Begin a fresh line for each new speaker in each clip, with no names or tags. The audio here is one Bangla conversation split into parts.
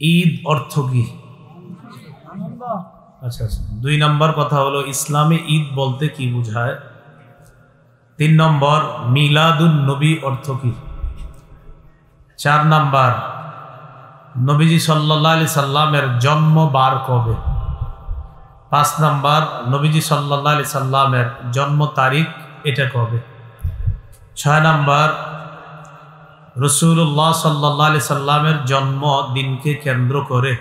ঈদ অর্থ কি? আচ্ছা, 2 নম্বর কথা হলো ইসলামে ঈদ বলতে কি বোঝায়। 3 নম্বর মিলাদুন নবী অর্থ কি। 4 নম্বর নবীজি সাল্লাল্লাহু আলাইহি সাল্লামের জন্মবার কবে। 5 নম্বর নবীজি সাল্লাল্লাহু আলাইহি সাল্লামের জন্ম তারিখ এটা কবে। 6 নম্বর রাসূলুল্লাহ সাল্লাল্লাহু আলাইহি সাল্লামের জন্মদিনকে কেন্দ্র করে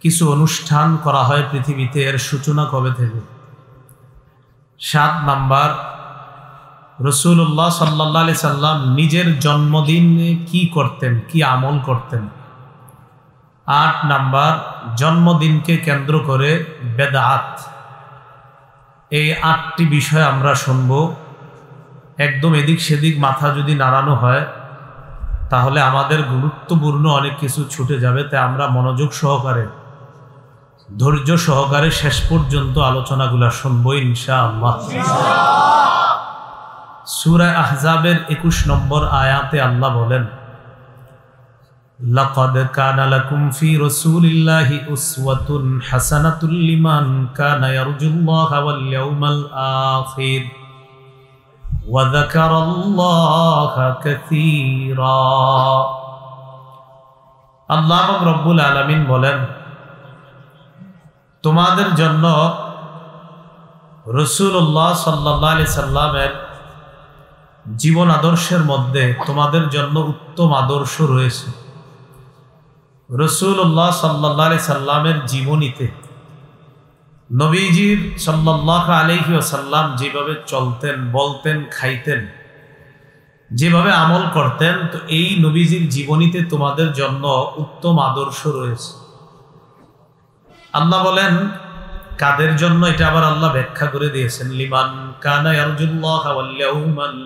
কিছু অনুষ্ঠান করা হয় পৃথিবীতে, এর সূচনা কবে থেকে। 7 নম্বর রাসূলুল্লাহ সাল্লাল্লাহু আলাইহি সাল্লাম নিজের জন্মদিনে কি করতেন, কি আমল করতেন। 8 নম্বর জন্মদিনকে কেন্দ্র করে বেদাত। এই 8টি বিষয় আমরা শুনব। একদম এদিক সেদিক মাথা যদি নাড়ানো হয় তাহলে আমাদের গুরুত্বপূর্ণ অনেক কিছু ছুটে যাবে। তাই আমরা মনোযোগ সহকারে, ধৈর্য সহকারে শেষ পর্যন্ত আলোচনাগুলো শুনবো ইনশাআল্লাহ। সূরা আহজাবের 21 নম্বর আয়াতে আল্লাহ বলেন, লাকাদ কানা লাকুম ফি রাসূলিল্লাহি উসওয়াতুন হাসানাতুল লিমান কানা ইয়ারজুল্লাহা ওয়াল ইয়াউমাল আখির ওয়া যাকারাল্লাহা কাসীরা। আল্লাহ রাব্বুল আলামিন বলেন, তোমাদের জন্য রাসূলুল্লাহ সাল্লাল্লাহু আলাইহি সাল্লামের জীবন আদর্শের মধ্যে তোমাদের জন্য উত্তম আদর্শ রয়েছে। রাসূলুল্লাহ সাল্লাল্লাহু আলাইহি সাল্লামের জীবনীতে নবীজির সাল্লাল্লাহু আলাইহি ওয়াসাল্লাম যেভাবে চলতেন, বলতেন, খাইতেন, যেভাবে আমল করতেন, তো এই নবীজির জীবনীতে তোমাদের জন্য উত্তম আদর্শ রয়েছে। আল্লাহ বলেন কাদের জন্য, এটা আবার আল্লাহ ব্যাখ্যা করে দিয়েছেন, লিমান কানা ইয়ারজুল্লাহা ওয়াল ইয়াউমাল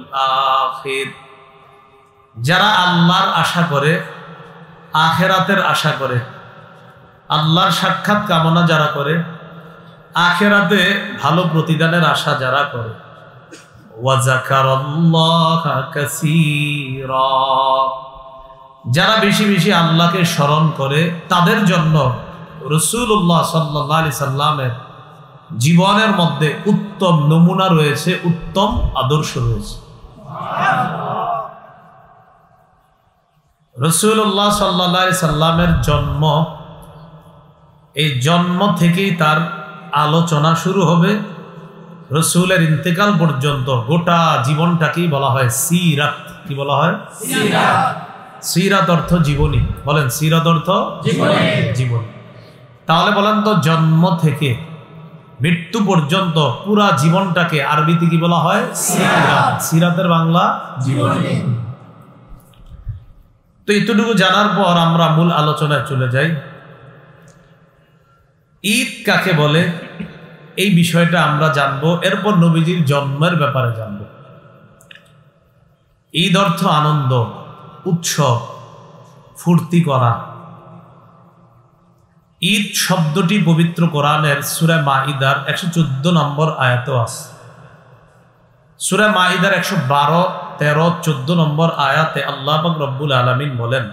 আখির, যারা আল্লাহর আশা করে, আখিরাতের আশা করে, আল্লাহর সাক্ষাৎ কামনা যারা করে, আখিরাতে ভালো প্রতিদানের আশা যারা করে, ওয়া যাকারাল্লাহা কাসীরা, যারা বেশি বেশি আল্লাহকে স্মরণ করে, তাদের জন্য রাসূলুল্লাহ সাল্লাল্লাহু আলাইহি সাল্লামের জীবনের মধ্যে উত্তম নমুনা রয়েছে, উত্তম আদর্শ রয়েছে। রাসূলুল্লাহ সাল্লাল্লাহু আলাইহি সাল্লামের জন্ম, এই জন্ম থেকেই তার আলোচনা শুরু হবে। রাসূলের ইন্তেকাল পর্যন্ত গোটা জীবনটাকেই বলা হয় সিরাত। কি বলা হয়? সিরাত। সিরাত অর্থ জীবনী। বলেন সিরাত অর্থ জীবনী। জীবনী। তাহলে বলেন তো, জন্ম থেকে মৃত্যু পর্যন্ত পুরা জীবনটাকে আরবিতে কি বলা হয়? সিরাত। সিরাতের বাংলা জীবনী। তো এতটুকু জানার পর আমরা মূল আলোচনায় চলে যাই। ঈদ কাকে বলে এই বিষয়টা আমরা জানবো, এরপর নবীজির জন্মের ব্যাপারে জানবো। ঈদ অর্থ আনন্দ, উৎসব, ফুর্তি করা। ঈদ শব্দটি পবিত্র কোরআনের সূরা মাইদার 114 নম্বর আয়াতে আছে। সূরা মাইদার 112, 13, 14 নম্বর আয়াতে আল্লাহ পাক রব্বুল আলামিন বলেন,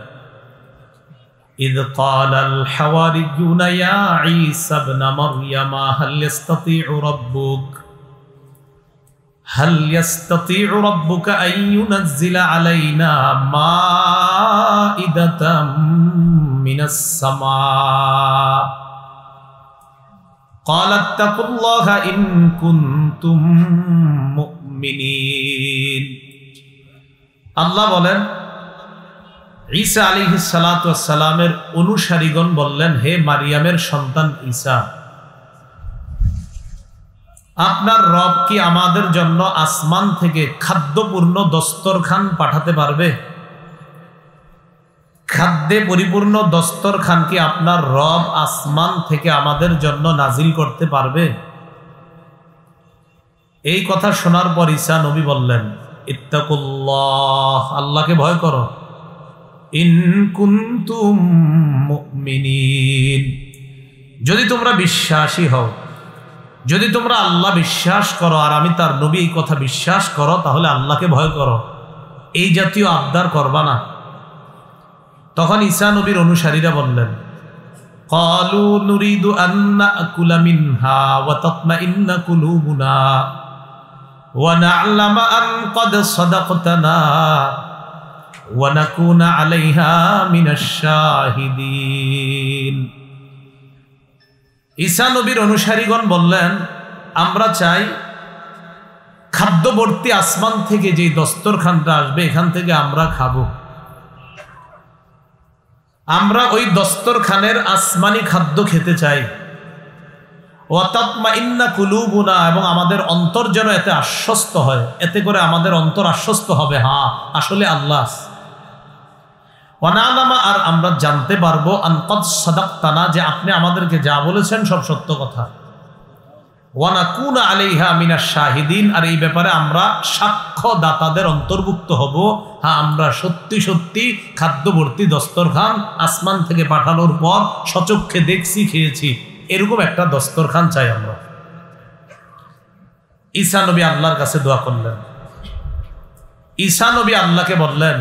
إذ قال الحواريون يا عيسى ابن مريم هل يستطيع ربك أن ينزل علينا مائدة من السماء قال اتقوا الله إن كنتم مؤمنين। আল্লাহ বলেন, ঈসা আলাইহিস সালাতু ওয়াস সালামের অনুসারীগণ বললেন, হে মারিয়ামের সন্তান ঈসা, আপনার রব কি আমাদের জন্য আসমান থেকে খাদ্যপূর্ণ দস্তরখান পাঠাতে পারবে? খাদ্যে পরিপূর্ণ দস্তরখান কি আপনার রব আসমান থেকে আমাদের জন্য নাজিল করতে পারবে? এই কথা শোনার পর ঈসা নবী বললেন, ইত্তাকুল্লাহ, আল্লাহকে ভয় করো, ইন কুনতুম মুমিনিন, যদি তোমরা বিশ্বাসী হও, যদি তোমরা আল্লাহ বিশ্বাস করো আর আমি তার নবী এই কথা বিশ্বাস করো, তাহলে আল্লাহকে ভয় করো, এই জাতীয় আবদার করবা না। তখন ঈসা নবীর অনুসারীরা বললেন, ক্বালু নুরিদু আন নাকুলা মিনহা ওয়া তাতমাইন্না কুলুবুনা ওয়া না'লামা আন ক্বাদ সাদাকতানা ওয়া নাকুনা আলাইহা মিনাশ শাহিদিন। ঈসা নবীর অনুসারীগণ বললেন, আমরা চাই খাদ্যবর্তী আসমান থেকে যে দস্তরখানটা আসবে এখান থেকে আমরা খাবো। আমরা ওই দস্তরখানের আসমানি খাদ্য খেতে চাই। ওয়া তাতমাইন্না কুলুবুনা, এবং আমাদের অন্তর যেন এতে আশ্বস্ত হয়, এতে করে আমাদের অন্তর আশ্বস্ত হবে, হ্যাঁ আসলে আল্লাহ। ওয়া না'লামা, আর আমরা জানতে পারবো, আন ক্বাদ সাদাকতানা, যে আপনি আমাদেরকে যা বলেছেন সব সত্য কথা। ওয়া নাকুনা আলাইহা মিনাশ শাহিদিন, আর এই ব্যাপারে আমরা সাক্ষ্যদাতাদের অন্তর্ভুক্ত হব, হ্যাঁ আমরা সত্যি সত্যি খাদ্যবর্তী দস্তরখান আসমান থেকে পাঠানোর পর সচক্ষে দেখছি, খেয়েছি, এরকম একটা দস্তরখান চাই আমরা। ঈসা নবী আল্লাহর কাছে দোয়া করলেন। ঈসা নবী আল্লাহকে বললেন,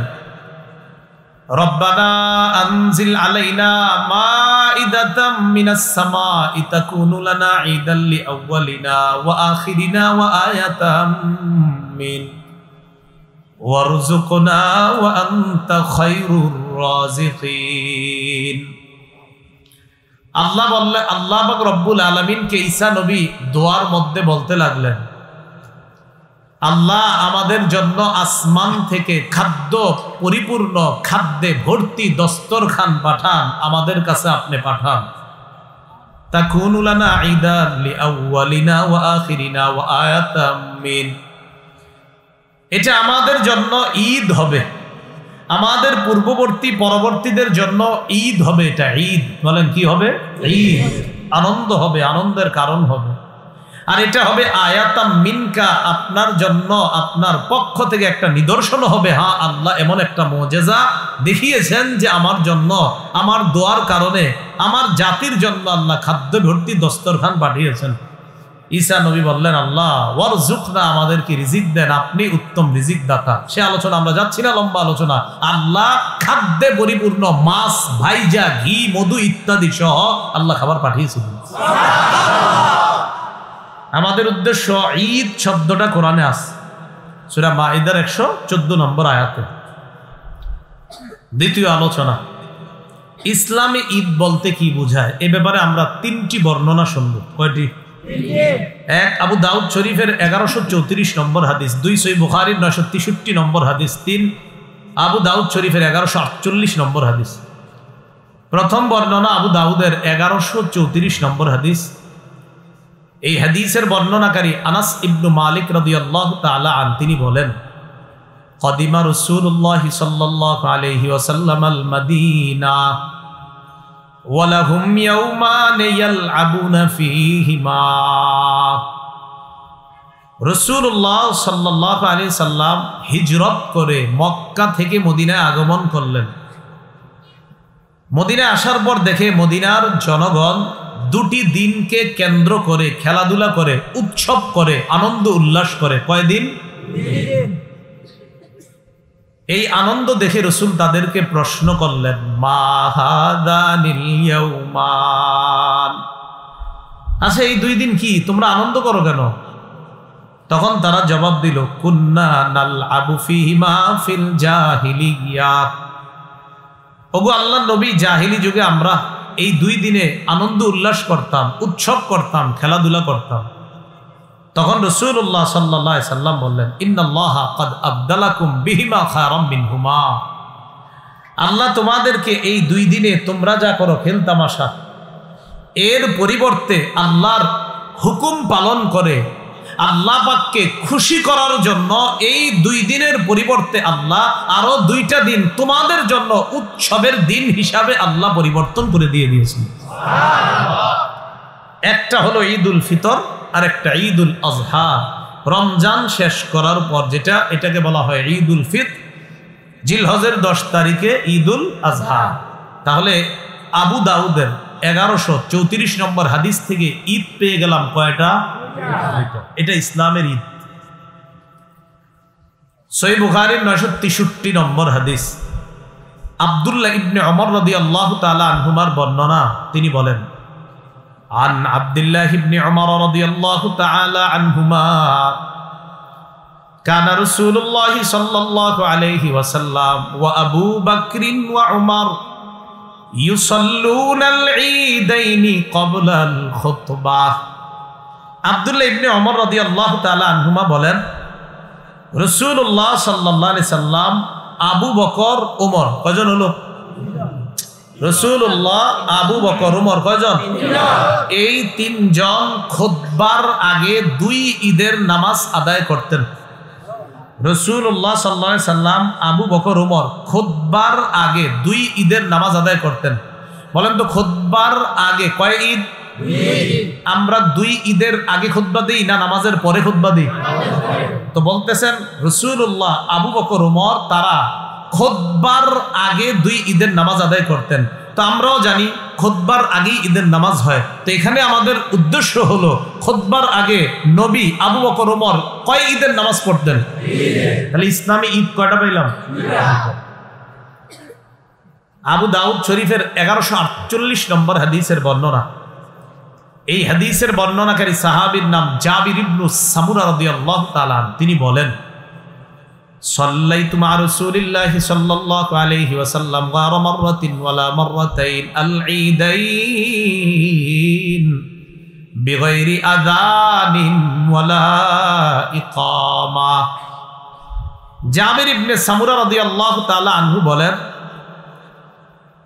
রব্বানা আনজিল আলাইনা মাইদাতাম মিনাস সামাই তাকুনু লানা ঈদাল লিআউয়ালিনা ওয়া আখিরিনা ওয়া আয়াতাম মিন ওয়ারযুকনা ওয়া আনতা খায়রুর রাযিকিন। আল্লাহ বললেন, আল্লাহ পাক রব্বুল আলামিনকে ঈসা নবী দোয়ার মধ্যে বলতে লাগলেন, আল্লাহ আমাদের জন্য আসমান থেকে খাদ্য, পরিপূর্ণ খাদ্যে ভর্তি দস্তরখান পাঠান, আমাদের কাছে আপনি পাঠান। তাকুনু লানা ঈদান লিআউয়ালিনা ওয়া আখিরিনা ওয়া আয়াতাম মিন, এটা আমাদের জন্য ঈদ হবে, আমাদের পূর্ববর্তী পরবর্তীদের জন্য ঈদ হবে। এটা ঈদ, বলেন কি হবে? ঈদ, আনন্দ হবে, আনন্দের কারণ হবে। আর এটা হবে আয়াতাম মিনকা, আপনার জন্য, আপনার পক্ষ থেকে একটা নিদর্শন হবে, হ্যাঁ আল্লাহ এমন একটা মুজিজা দেখিয়েছেন যে আমার জন্য, আমার দোয়ার কারণে, আমার জাতির জন্য আল্লাহ খাদ্য ভর্তি দস্তরখান পাঠিয়েছেন। ঈসা নবী বললেন, আল্লাহ ওয়ারযুকনা, আমাদেরকে রিজিক দেন, আপনি উত্তম রিজিক দাতা। সে আলোচনা আমরা যাচ্ছি না, লম্বা আলোচনা। আল্লাহ খাদ্যে পরিপূর্ণ মাছ, ভাইজা, ঘি, মধু ইত্যাদি সহ আল্লাহ খাবার পাঠিয়েছিলেন। আমাদের উদ্দেশ্য, ঈদ শব্দটা কোরআনে আছে, সূরা মাইদার 114 নম্বর আয়াতে। দ্বিতীয় আলোচনা, ইসলামে ঈদ বলতে কি বোঝায়, এ ব্যাপারে আমরা 3টি বর্ণনা শুনব। কয়টি? 1 আবু দাউদ শরীফের 1134 নম্বর হাদিস, 2 সহিহ বুখারীর 963 নম্বর হাদিস, 3 আবু দাউদ শরীফের 1148 নম্বর হাদিস। প্রথম বর্ণনা আবু দাউদের 1134 নম্বর হাদিস। এই হাদিসের বর্ণনাকারী আনাস ইবনু মালিক রাদিয়াল্লাহু তাআলা আন, তিনি বলেন, কদিমা রাসূলুল্লাহ সাল্লাল্লাহু আলাইহি ওয়াসাল্লাম আল মাদিনা ওয়া লাহুম ইয়াওমান ইয়ালআবুনা ফীহিমা। রাসূলুল্লাহ সাল্লাল্লাহু আলাইহি সাল্লাম হিজরত করে মক্কা থেকে মদিনায় আগমন করলেন। মদিনায় আসার পর দেখে মদিনার জনগণ 2টি দিনকে কেন্দ্র করে খেলাধুলা করে, উৎসব করে, আনন্দ উল্লাস করে। কয়দিন? এই আনন্দ দেখে রাসূল তাদেরকে প্রশ্ন করলেন, মা হাদানিল ইয়াউমান, আচ্ছা এই 2 দিন কি, তোমরা আনন্দ করো কেন? তখন তারা জবাব দিল, কুন্না নালআবু ফীহিমা ফিল জাহিলিয়া। ওগো আল্লাহর নবী, জাহিলি যুগে আমরা এই 2 দিনে আনন্দ উল্লাস করতাম, উৎসব করতাম, খেলাধুলা করতাম। তখন রাসূলুল্লাহ সাল্লাল্লাহু আলাইহি সাল্লাম বললেন, ইন্নাল্লাহা ক্বাদ আবদালাকুম বিহিমা খায়রাম মিনহুমা। আল্লাহ তোমাদেরকে এই 2 দিনে তোমরা যা করো খেলতামাশা, এর পরিবর্তে আল্লাহর হুকুম পালন করে আল্লাহ পাককে খুশি করার জন্য এই 2 দিনের পরিবর্তে আল্লাহ আরো 2টা দিন তোমাদের জন্য উৎসবের দিন হিসাবে আল্লাহ পরিবর্তন করে দিয়েছেন। একটা হলো ঈদুল ফিতর, আর একটা ঈদুল আজহা। রমজান শেষ করার পর যেটা, এটাকে বলা হয় ঈদুল ফিতর। জিলহজের 10 তারিখে ঈদুল আজহা। তাহলে আবু দাউদের 1134 নম্বর হাদিস থেকে ঈদ পেয়ে গেলাম কয়টা? এটা ইসলামের ঈদ। সহিহ বুখারীর 963 নম্বর হাদিস, আব্দুল্লাহ ইবনে ওমর রাদিয়াল্লাহু তাআলা আনহুমার বর্ণনা, তিনি বলেন, আন আব্দুল্লাহ ইবনে ওমর রাদিয়াল্লাহু তাআলা আনহুমা কানা রাসূলুল্লাহ সাল্লাল্লাহু আলাইহি ওয়াসাল্লাম ওয়া আবু বকর ওয়া উমর ইউসাল্লুনাল ঈদাইনি ক্বাবলাল খুতবাহ। আব্দুল্লাহ ইবনে ওমর রাদিয়াল্লাহু তাআলা আনহুমা বলেন, রাসূলুল্লাহ সাল্লাল্লাহু আলাইহি সাল্লাম, আবু বকর, উমর, কয়জন হলো? রাসূলুল্লাহ, আবু বকর, উমর, কয়জন? এই তিনজন খুতবার আগে 2 ঈদের নামাজ আদায় করতেন। রাসূলুল্লাহ সাল্লাল্লাহু আলাইহি সাল্লাম, আবু বকর, উমর খুতবার আগে 2 ঈদের নামাজ আদায় করতেন। বলেন তো, খুতবার আগে কয় ঈদ? আমরা 2 ঈদের আগে খুতবা দিই না নামাজের পরে খুতবা দিই? তো বলতেছেন রাসূলুল্লাহ, আবু বকর, উমর তারা খুতবার আগে 2 ঈদের নামাজ আদায় করতেন। তো আমরাও জানি খুতবার আগেই ঈদের নামাজ হয়। তো এখানে আমাদের উদ্দেশ্য হলো খুতবার আগে নবী আবু বকর, উমর কয় ঈদের নামাজ পড়তেন? তাহলে ইসলামী ঈদ কয়টা পাইলাম? আবু দাউদ শরীফের 1148 নম্বর হাদিসের বর্ণনা। এই হাদিসের বর্ণনাকারী সাহাবীর নাম জাবির ইবনে সামুরা রাদিয়াল্লাহু তাআলা। তিনি বলেন, সাল্লাইতু মা রাসূলিল্লাহি সাল্লাল্লাহু আলাইহি ওয়াসাল্লাম গায়রা মাররাতিন ওয়ালা মাররাতাইন আল ঈদাইন বিগাইরি আযানিন ওয়ালা ইকামা। জাবির ইবনে সামুরা রাদিয়াল্লাহু তাআলা আনহু বলেন,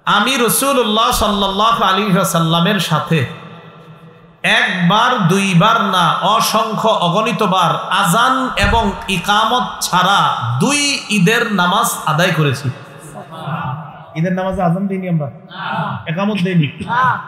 আমি রাসূলুল্লাহ সাল্লাল্লাহু আলাইহি ওয়াসাল্লামের সাথে একবার, 2 বার না, অসংখ্য অগণিতবার আজান এবং ইকামত ছাড়া 2 ঈদের নামাজ আদায় করেছি। ঈদের নামাজে আজান দিইনি আমরা, ইকামত দিইনি,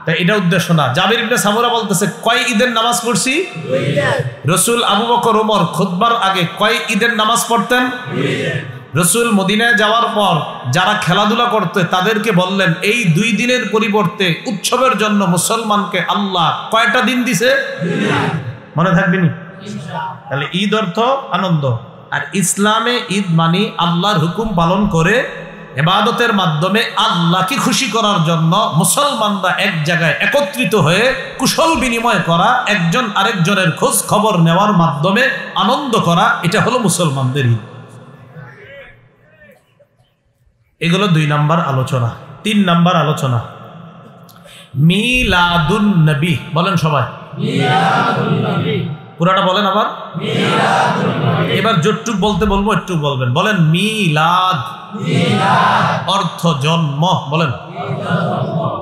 তাই এটা উদ্দেশ্য না। জাবির ইবনে সামুরা বলতেছে, কয় ঈদের নামাজ পড়ছি? 2 ঈদের। রাসূল, আবু বকর, ওমর খুতবার আগে কয় ঈদের নামাজ পড়তেন? 2 ঈদের। রাসূল মদিনায় যাওয়ার পর যারা খেলাধুলা করতে তাদেরকে বললেন, এই 2 দিনের পরিবর্তে উৎসবের জন্য মুসলমানকে আল্লাহ কয়টা দিন দিছে? 2 দিন। মনে থাকবেনি? তাহলে ঈদ অর্থ আনন্দ। আর ইসলামে ঈদ মানে আল্লাহর হুকুম পালন করে ইবাদতের মাধ্যমে আল্লাহকে খুশি করার জন্য মুসলমানরা এক জায়গায় একত্রিত হয়ে কুশল বিনিময় করা, একজন আরেকজনের খোঁজ খবর নেওয়ার মাধ্যমে আনন্দ করা, এটা হলো মুসলমানদের ঈদ। এগুলো 2 নাম্বার আলোচনা। 3 নাম্বার আলোচনা মিলাদুন নবী। বলেন সবাই মিলাদুন নবী। পুরাটা বলেন আবার মিলাদুন নবী। এবার যতটুক বলতে বলবো একটু বলবেন। বলেন মিলাদ। মিলাদ অর্থ জন্ম। বলেন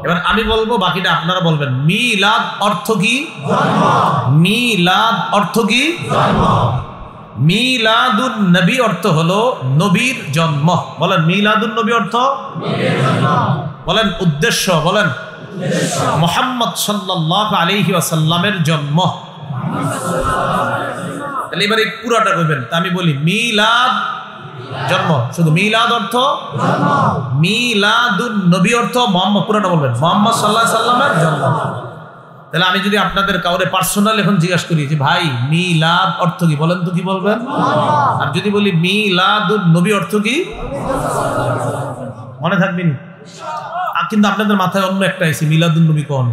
এবার আমি বলবো, বাকিটা আপনারা বলবেন। মিলাদ অর্থ কি? জন্ম। মিলাদ অর্থ কি? জন্ম। মিলাদুন নবী অর্থ হলো নবীর জন্ম। বলেন মিলাদুন নবী অর্থ? বলেন উদ্দেশ্য, বলেন মুহাম্মদ সাল্লাল্লাহু আলাইহি ওয়াসাল্লামের জন্ম। তাহলে এবার এই পুরাটা কইবেন। তা আমি বলি মিলাদ জন্ম, শুধু মিলাদ অর্থ জন্ম। মিলাদুন নবী অর্থ মুহাম্মদ, পুরাটা বলবেন মুহাম্মদ সাল্লাল্লাহু আলাইহি ওয়াসাল্লামের জন্ম। তাহলে আমি যদি আপনাদের কাউরে পার্সোনাল এখন জিজ্ঞাসা করি যে ভাই মিলাদ অর্থ কি, বলেন তো কি বলবেন? আর যদি বলি মিলাদুন নবী অর্থ কি, মনে থাকবেন? কিন্তু আপনাদের মাথায় অন্য একটা আছে, মিলাদুন নবী কোন,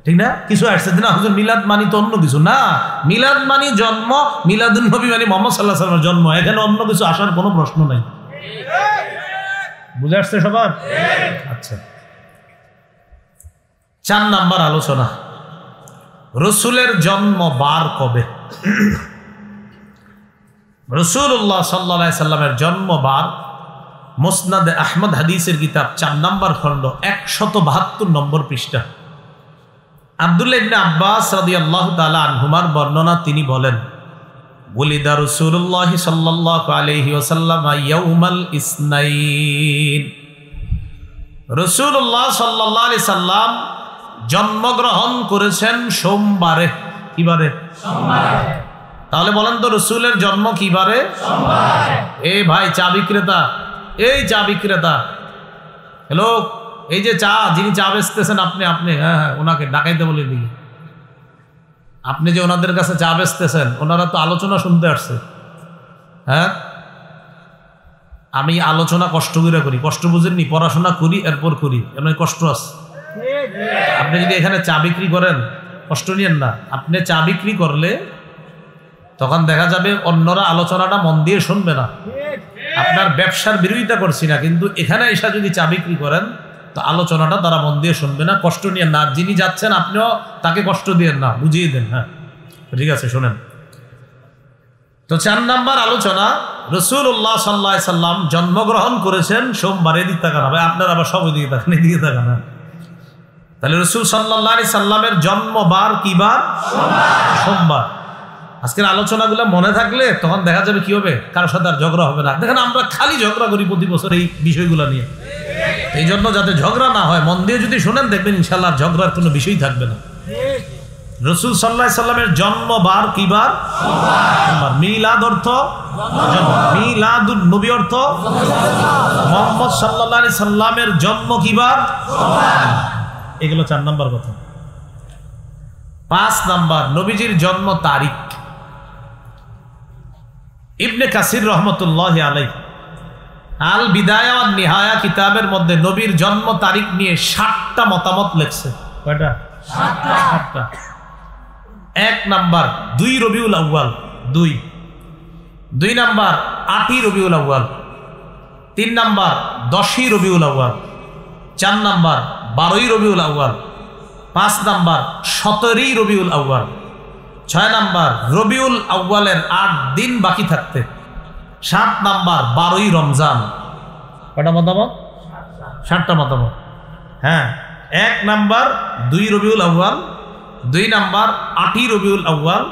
ঠিক না? কিছু আসছে না হুজুর মিলাদ মানি তো অন্য কিছু না, মিলাদ মানি জন্ম, মিলাদুন নবী মানে মুহাম্মদ সাল্লাল্লাহু আলাইহি ওয়াসাল্লামের জন্ম। এখানে অন্য কিছু আসার কোনো প্রশ্ন নাই। বুঝে আসছে সবার? আচ্ছা, 4 নাম্বার আলোচনা, রসুলের জন্ম বার কবে? রাসূলুল্লাহ সাল্লাল্লাহু আলাইহি সাল্লামের জন্ম বার মুসনাদে আহমদ হাদিসের কিতাব 4 নম্বর খণ্ড 172 নম্বর পৃষ্ঠা। আব্দুল্লাহ ইবনে আব্বাস রাদিয়াল্লাহু তাআলা আনহুমার বর্ণনা, তিনি বলেন, ওয়ালিদা রাসূলুল্লাহ সাল্লাল্লাহু আলাইহি ওয়াসাল্লাম ইয়াউমাল ইসনাইন। রাসূলুল্লাহ সাল্লাল্লাহু আলাইহি সাল্লাম জন্মগ্রহণ করেছেন সোমবারে। কি বারে? সোমবারে। তাহলে বলেন তো রসুলের জন্ম কি বারে? সোমবারে। এই ভাই চা বিক্রেতা, এই চা বিক্রেতা, হ্যালো, এই যে চা, যিনি চা বেচতেছেন আপনি, হ্যাঁ হ্যাঁ, ওনাকে ডাকাইতে বলে দিই। আপনি যে ওনাদের কাছে চা বেচতেছেন, ওনারা তো আলোচনা শুনতে আসছে। হ্যাঁ, আমি আলোচনা কষ্ট করে করি, কষ্ট বুঝেননি, পড়াশোনা করি এরপর করি, এমন কষ্ট আছে। আপনি যদি এখানে চা বিক্রি করেন কষ্ট নিয়েন না, আপনি চা বিক্রি করলে তখন দেখা যাবে অন্যরা আলোচনাটা মন দিয়ে শুনবে না। আপনার ব্যবসার বিরোধিতা করছি না, কিন্তু এখানে এসে যদি চা বিক্রি করেন তো আলোচনাটা তারা মন দিয়ে শুনবে না, কষ্ট নিয়েন না। যিনি যাচ্ছেন আপনিও তাকে কষ্ট দিয়েন না, বুঝিয়ে দেন। হ্যাঁ ঠিক আছে, শোনেন। তো 4 নাম্বার আলোচনা, রাসূলুল্লাহ সাল্লাল্লাহু আলাইহি সাল্লাম জন্মগ্রহণ করেছেন সোমবারে। দিকে তাকান, ভাই আপনারা আবার সবাই দিকে তাকান, এদিকে তাকান। তাহলে রাসূল সাল্লাল্লাহু আলাইহি সাল্লামের জন্মবার কি বার? সোমবার। আজকের আলোচনাগুলো মনে থাকলে তখন দেখা যাবে কি হবে, কারোর সাথে আর ঝগড়া হবে না। দেখেন আমরা খালি ঝগড়া করি প্রতি বছর এই বিষয়গুলো নিয়ে। এই জন্য যাতে ঝগড়া না হয়, মন দিয়ে যদি শুনেন দেখবেন ইনশাআল্লাহ ঝগড়ার কোনো বিষয় থাকবে না। রাসূল সাল্লাল্লাহু আলাইহি সাল্লামের জন্মবার কি বার? সোমবার। মিলাদ অর্থ জন্ম, মিলাদুন নবী অর্থ মুহাম্মদ সাল্লাল্লাহু আলাইহি সাল্লামের জন্ম কি বার? এগুলো 4 নাম্বার কথা। 5 নাম্বার নবীজির জন্ম তারিখ। ইবনে কাসির রহমতুল্লাহি আলাইহি আল বিদায়া ওয়ান নিহায়া কিতাবের মধ্যে নবীর জন্ম তারিখ নিয়ে 60টা মতামত লেখছে। কয়টা? 60টা। 1 number 2 Rabiul Awal, 2 number 8ই Rabiul Awal, 3 number 10ই Rabiul Awal, 4 number 12ই Rabiul Awal, 5 number 17ই Rabiul Awal, 6 number Rabiul আউয়ালের 8 দিন বাকি থাকতে, 7 নাম্বার 12ই রমজান। কয়টা মতামত? 7টা মতামত। হ্যাঁ, 1 number 2 Rabiul Awal, 2 number 8ই Rabiul Awal,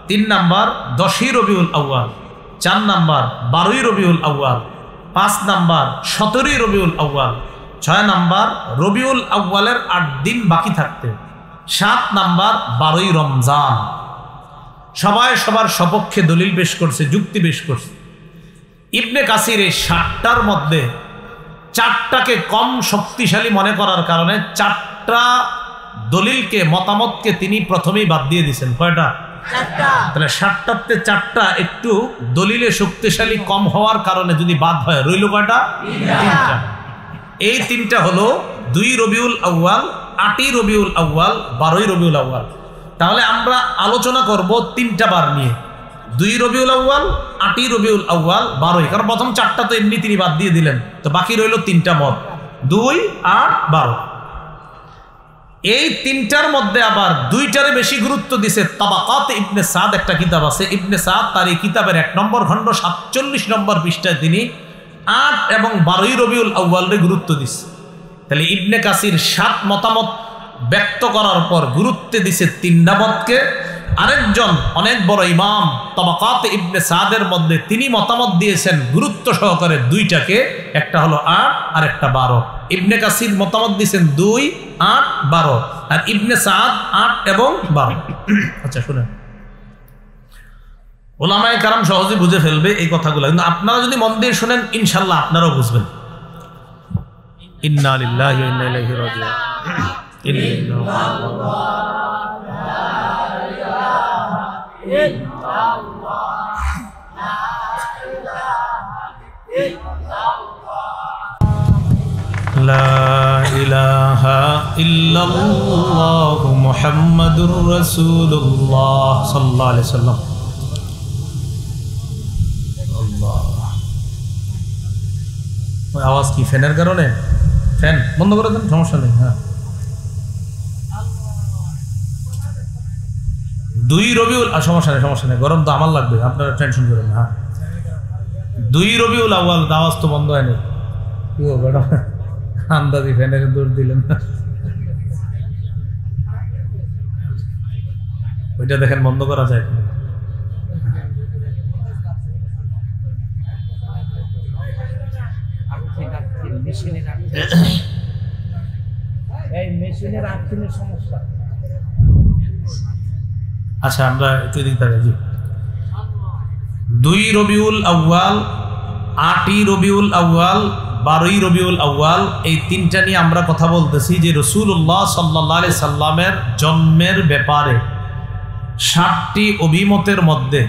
3 number 10ই Rabiul Awal, 4 number 12ই Rabiul Awal, 5 number 17ই Rabiul Awal, 6 number Rabiul আউয়ালের 8 দিন বাকি থাকতে, 7 নাম্বার 12ই রমজান। সবাই সবার সপক্ষে দলিল পেশ করছে, যুক্তি পেশ করছে। ইবনে কাসির এই 60টার মধ্যে 4টাকে কম শক্তিশালী মনে করার কারণে 4টা দলিলকে, মতামতকে তিনি প্রথমেই বাদ দিয়ে দিয়েছেন। কয়টা? 4টা। তাহলে 60টাতে 4টা একটু দলিলে শক্তিশালী কম হওয়ার কারণে যদি বাদ হয়, রইল কয়টা? 3টা। এই 3টা হলো 2 রবিউল আউয়াল, 8ই রবিউল আউয়াল, 12ই রবিউল আউয়াল। তাহলে আমরা আলোচনা করব 3টা বার নিয়ে, 2 রবিউল আউয়াল, 8ই রবিউল আউয়াল, 12ই। কারণ প্রথম 4টা তো এমনি তিনি বাদ দিয়ে দিলেন, তো বাকি রইল 3টা মত, 2, 8, 12। এই 3টার মধ্যে আবার 2টারে বেশি গুরুত্ব দিছে তাবাকাত ইবনে সাদ, একটা কিতাব আছে ইবনে সাদ, তার এই কিতাবের 1 নম্বর খণ্ড 47 নম্বর পৃষ্ঠায় তিনি 8 এবং 12ই রবিউল আউয়ালকে গুরুত্ব দিছে। তাহলে ইবনে কাসির 7 মতামত ব্যক্ত করার পর গুরুত্ব দিছে 3টা মতকে। আরেকজন অনেক বড় ইমাম তাবাকাত ইবনে সাদের মধ্যে তিনি মতামত দিয়েছেন গুরুত্ব সহকারে 2টাকে, একটা হলো 8 আর একটা 12। ইবনে কাসির মতামত দিয়েছেন 2, 8, 12, আর ইবনে সাদ 8 এবং 12। আচ্ছা শুনেন, ওলামায়ে কেরাম সহজে বুঝে ফেলবে এই কথাগুলো, কিন্তু আপনারা যদি মন দিয়ে শুনেন ইনশাআল্লাহ আপনারাও বুঝবেন। ইন্না লিল্লাহি ওয়া ইন্না ইলাইহি রাজিউন। লা ইলাহা ইল্লাল্লাহু মুহাম্মাদুর রাসূলুল্লাহ সাল্লাল্লাহু আলাইহি ওয়াসাল্লাম। ওই আওয়াজ কি ফ্যানের কারণে? ফ্যান বন্ধ করে দেন, সমস্যা নেই। হ্যাঁ, 2 রবিউল, সমস্যা নেই, গরম তো আমার লাগবে, আপনারা টেনশন করেন না। হ্যাঁ, 2 রবিউল আউয়াল, আওয়াজ তো বন্ধ হয়নি। কি হবে আন্দাজি ফ্যানের দৌড় দিলেন, ওইটা দেখেন বন্ধ করা যায়। আচ্ছা আমরা একটু এদিক তাকাই। 2 রবিউল আউয়াল, 8ই রবিউল আউয়াল, 12ই রবিউল আউয়াল, এই 3টা নিয়ে আমরা কথা বলতেছি যে রাসূলুল্লাহ সাল্লাল্লাহু আলাইহি সাল্লামের জন্মের ব্যাপারে 60টি অভিমতের মধ্যে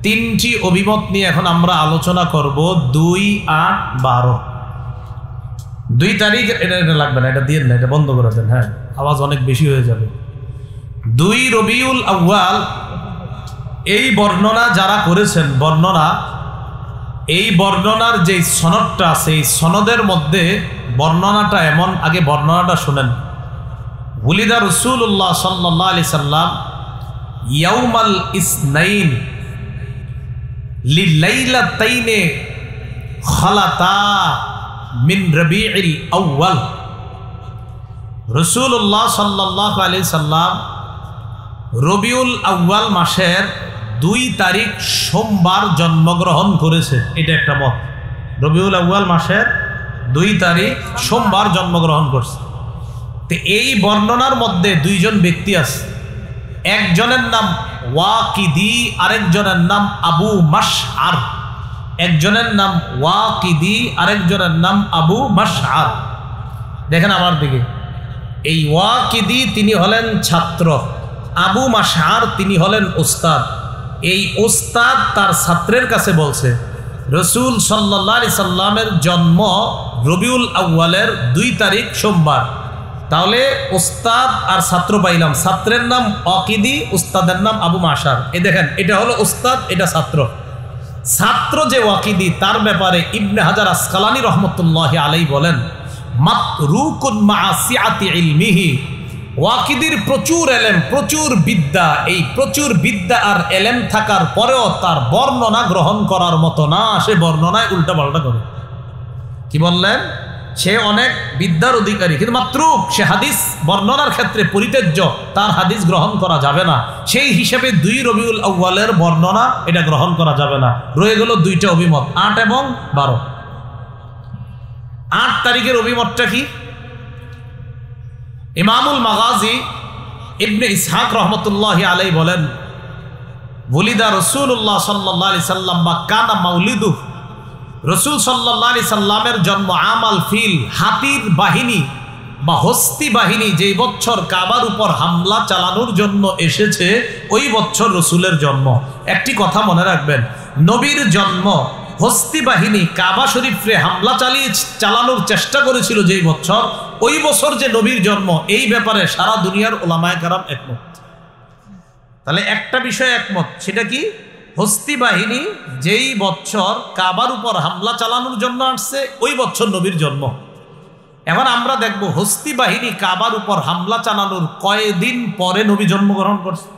তিনটি অভিমত নিয়ে এখন আমরা আলোচনা করব। 2, 8, 12 2 তারিখ। এটা লাগবে না, এটা দিয়ে না, এটা বন্ধ করে দেন। হ্যাঁ, আওয়াজ অনেক বেশি হয়ে যাবে। 2 রবিউল আউয়াল এই বর্ণনা যারা করেছেন, এই বর্ণনার যে সনদটা আছে, এই সনদের মধ্যে বর্ণনাটা এমন, আগে বর্ণনাটা শুনেন। ওয়ালিদা রাসূলুল্লাহ সাল্লাল্লাহু আলাইহি সাল্লাম ইয়াউমাল ইসনাইন লিলাইলাতাইনে খালাতা মিন রবিউল আউয়াল। রাসূলুল্লাহ সাল্লাল্লাহু আলাইহি সাল্লাম রবিউল আউয়াল মাসের 2 তারিখ সোমবার জন্মগ্রহণ করেছে। এটা একটা মত। রবিউল আউয়াল মাসের 2 তারিখ সোমবার জন্মগ্রহণ করছে। তো এই বর্ণনার মধ্যে 2 জন ব্যক্তি আছে। একজনের নাম ওয়াকিদি, আরেকজনের নাম আবু মাশআর। একজনের নাম ওয়াকিদি, আরেকজনের নাম আবু মাশআর। দেখেন আমার দিকে। এই ওয়াকিদি তিনি হলেন ছাত্র, আবু মাশআর তিনি হলেন ওস্তাদ। এই ওস্তাদ তার ছাত্রের কাছে বলছে রাসূল সাল্লাল্লাহু আলাইহি সাল্লামের জন্ম রবিউল আউয়ালের 2 তারিখ সোমবার। তাহলে ওস্তাদ আর ছাত্র পাইলাম। ছাত্রের নাম ওয়াকিদি, ওস্তাদের নাম আবু মাশআর। এই দেখেন, এটা হলো ওস্তাদ, এটা ছাত্র। ছাত্র যে ওয়াকিদি, তার ব্যাপারে ইবনে হাজার আসকালানী রহমতুল্লাহি আলাইহি বলেন মাতরুকুন মা সিআতি ইলমিহি। ওয়াকিদির প্রচুর এলেম, প্রচুর বিদ্যা। এই প্রচুর বিদ্যা আর এলেম থাকার পরেও তার বর্ণনা গ্রহণ করার মতো না। সে বর্ণনায় উল্টাপাল্টা করে। কি বললেন? সে অনেক বিদ্যার অধিকারী, কিন্তু মাতরুক, সে হাদিস বর্ণনার ক্ষেত্রে পরিত্যাজ্য, তার হাদিস গ্রহণ করা যাবে না। সেই হিসেবে 2 রবিউল আউয়ালের বর্ণনা এটা গ্রহণ করা যাবে না। রয়ে গেল 2টা অভিমত, 8 এবং 12। 8 তারিখের অভিমতটা কি? ইমামুল মাগাজি ইবনে ইসহাক রহমতুল্লাহি আলাইহি বলেন ওয়ালিদা রাসূলুল্লাহ সাল্লাল্লাহু আলাইহি সাল্লাম বা কানা মাউলিদু। রাসূল সাল্লাল্লাহু আলাইহি সাল্লামের জন্ম আমাল ফিল, হাতির বাহিনী বা হস্তি বাহিনী যেই বছর কাবার উপর হামলা চালানোর জন্য এসেছে, ওই বছর রাসূলের জন্ম। একটি কথা মনে রাখবেন, নবীর জন্ম হস্তি বাহিনী কাবা শরীফে হামলা চালানোর চেষ্টা করেছিল যেই বছর, ওই বছর যে নবীর জন্ম, এই ব্যাপারে সারা দুনিয়ার ওলামায়ে কেরাম একমত। তাহলে একটা বিষয় একমত, সেটা কি? হস্তি বাহিনী যেই বছর কাবার উপর হামলা চালানোর জন্য আসছে, ওই বছর নবীর জন্ম। এখন আমরা দেখব হস্তি বাহিনী কাবার উপর হামলা চালানোর কয়দিন পরে নবী জন্মগ্রহণ করছে।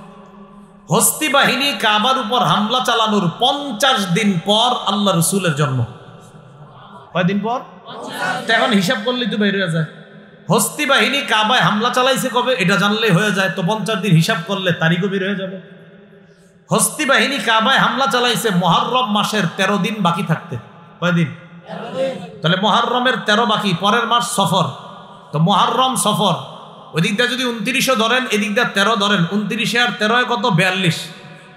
হস্তি বাহিনী কাবার উপর হামলা চালানোর 50 দিন পর আল্লাহ রসুলের জন্ম। কয়দিন পর? এখন হিসাব করলেই তো বের হয়ে যায়। হস্তি বাহিনী কাবায় হামলা চালাইছে কবে, এটা জানলেই হয়ে যায়। তো 50 দিন হিসাব করলে তারিখও বের হয়ে যাবে। হস্তি বাহিনী কাবায় হামলা চালাইছে মুহররম মাসের 13 দিন বাকি থাকতে। কয়দিন? 13 দিন। তাহলে মুহররমের 13 বাকি, পরের মাস সফর। তো মুহররম সফর, ওই দিকটা যদি 29 ধরেন, এদিক দিয়ে 13 ধরেন, 29 আর 13 কত? 42।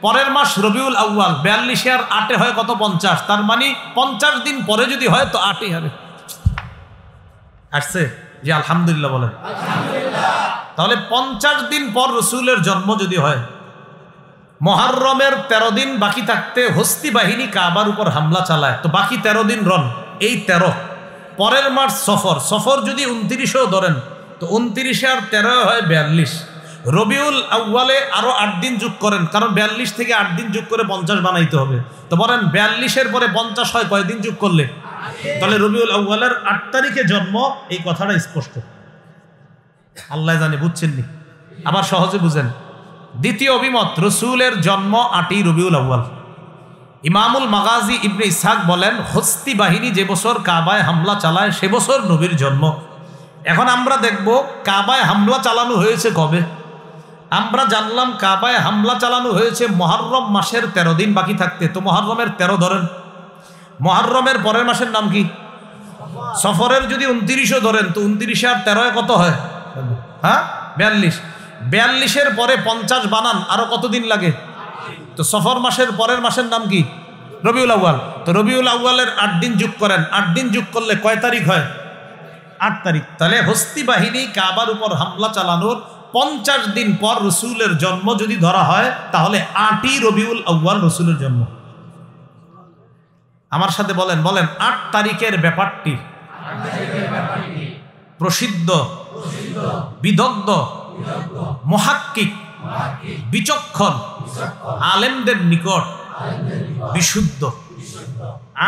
পরের মাস রবিউল আউয়াল, 42 আর 8 হয় কত? 50। তার মানে 50 দিন পরে যদি হয় তো 8ই হবে। আসছে জি, আলহামদুলিল্লাহ বলেন। তাহলে 50 দিন পর রসুলের জন্ম যদি হয়, মুহররমের 13 দিন বাকি থাকতে হস্তি বাহিনী কাবার উপর হামলা চালায়, তো বাকি 13 দিন রন, এই 13। পরের মাস সফর, সফর যদি 29 ধরেন, তো 29 আর 13 হয় 42। রবিউল আউয়ালে আরো 8 দিন যোগ করেন, কারণ 42 থেকে 8 দিন যোগ করে 50 বানাইতে হবে। তো বলেন 42-এর পরে 50 হয় কয়দিন যোগ করলে? তাহলে রবিউল আউয়ালের 8 তারিখে জন্ম, এই কথাটা স্পষ্ট। আল্লাহ জানে, বুঝছেননি? আবার সহজে বুঝেন। দ্বিতীয় অভিমত, রসুলের জন্ম 8ই রবিউল আউয়াল। ইমামুল মাগাজি ইবনে ইসহাক বলেন হস্তি বাহিনী যে বছর কাবায় হামলা চালায়, সে বছর নবীর জন্ম। এখন আমরা দেখব কাবায় হামলা চালানো হয়েছে কবে। আমরা জানলাম কাবায় হামলা চালানো হয়েছে মুহররম মাসের 13 দিন বাকি থাকতে। তো মুহররমের 13 ধরেন, মুহররমের পরের মাসের নাম কি? সফরের যদি 29 ধরেন, তো 29 আর 13 কত হয়? হ্যাঁ, 42। 42-এর পরে 50 বানান, আরো কতদিন লাগে? তো সফর মাসের পরের মাসের নাম কি? রবিউল আউয়াল। তো রবিউল আউয়ালের 8 দিন যোগ করেন, 8 দিন যোগ করলে কয় তারিখ হয়? 8 তারিখ। তাহলে হস্তি বাহিনী কাবার উপর হামলা চালানোর 50 দিন পর রসুলের জন্ম যদি ধরা হয়, তাহলে 8ই রবিউল আউয়াল রসুলের জন্ম। আমার সাথে বলেন বলেন ৮ তারিখের ব্যাপারটি প্রসিদ্ধ, বিদগ্ধ, মুহাক্কিক, বিচক্ষণ আলেমদের নিকট বিশুদ্ধ।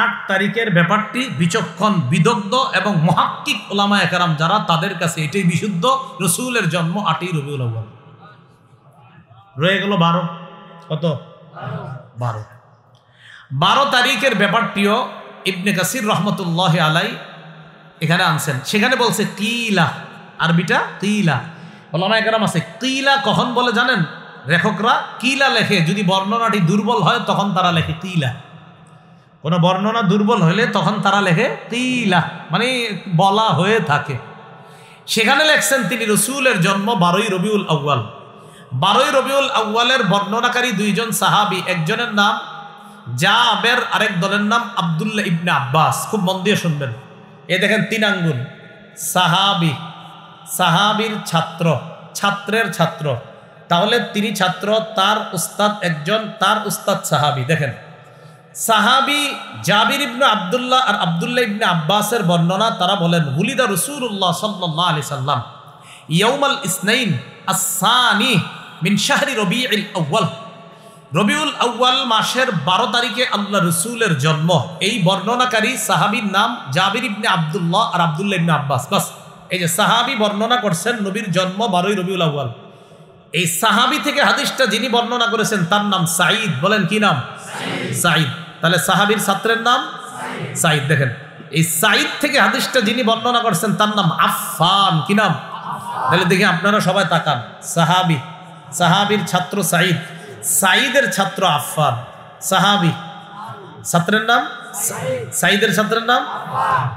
৮ তারিখের ব্যাপারটি বিচক্ষণ, বিদগ্ধ এবং মুহাক্কিক উলামায়ে কেরাম যারা, তাদের কাছে এটাই বিশুদ্ধ। রাসূলের জন্ম ৮ই রবিউল আউয়াল। রয়ে গেল 12। কত? 12। 12 তারিখের ব্যাপারটিও ইবনে কাসির রহমতুল্লাহ আলাই এখানে আনছেন। সেখানে বলছে কিলা, আরবিটা কিলা। উলামায়ে কেরাম আছে কিলা কখন বলে জানেন? লেখকরা কিলা লেখে যদি বর্ণনাটি দুর্বল হয় তখন তারা লেখে কিলা। কোন বর্ণনা দুর্বল হলে তখন তারা লেখে কিলা, মানে বলা হয়ে থাকে। সেখানে লেখছেন তিনি রাসূলের জন্ম 12ই রবিউল আউয়াল। 12ই রবিউল আউয়ালের বর্ণনাকারী 2 জন সাহাবী, একজনের নাম জাবের, আরেক দলের নাম আব্দুল্লাহ ইবনে আব্বাস। খুব মন দিয়ে শুনবেন। এই দেখেন 3 আঙ্গুল। সাহাবী, সাহাবীর ছাত্র, ছাত্রের ছাত্র। তাহলে তিনি ছাত্র, তার উস্তাদ একজন, তার উস্তাদ সাহাবী। দেখেন সাহাবী জাবির ইবনে আব্দুল্লাহ আর আব্দুল্লাহ ইবনে আব্বাসের বর্ণনা, তারা বলেন উলিদা রাসূলুল্লাহ সাল্লাল্লাহু আলাইহি সাল্লাম ইয়াউমাল ইসনাইন আস-সানি মিন শাহরি রবিউল আউয়াল। রবিউল আউয়াল মাসের 12 তারিখে আল্লাহ রাসূলের জন্ম। এই বর্ণনাকারী সাহাবীর নাম জাবির ইবনে আব্দুল্লাহ আর আব্দুল্লাহ ইবনে আব্বাস। বাস, এই যে সাহাবী বর্ণনা করছেন নবীর জন্ম 12ই রবিউল আউয়াল। এই সাহাবী থেকে হাদিসটা যিনি বর্ণনা করেছেন তার নাম সাঈদ। বলেন কি নাম? সাঈদ। তাহলে সাহাবীর ছাত্রের নাম সাঈদ। দেখেন এই সাঈদ থেকে হাদিসটা যিনি বর্ণনা করছেন তার নাম আফফান। কি নাম? তাহলে দেখি আপনারা সবাই তাকান। সাহাবী, সাহাবীর ছাত্র সাঈদ, সাঈদের ছাত্র আফফান। সাহাবী, ছাত্রের নাম সাঈদের ছাত্রের নাম।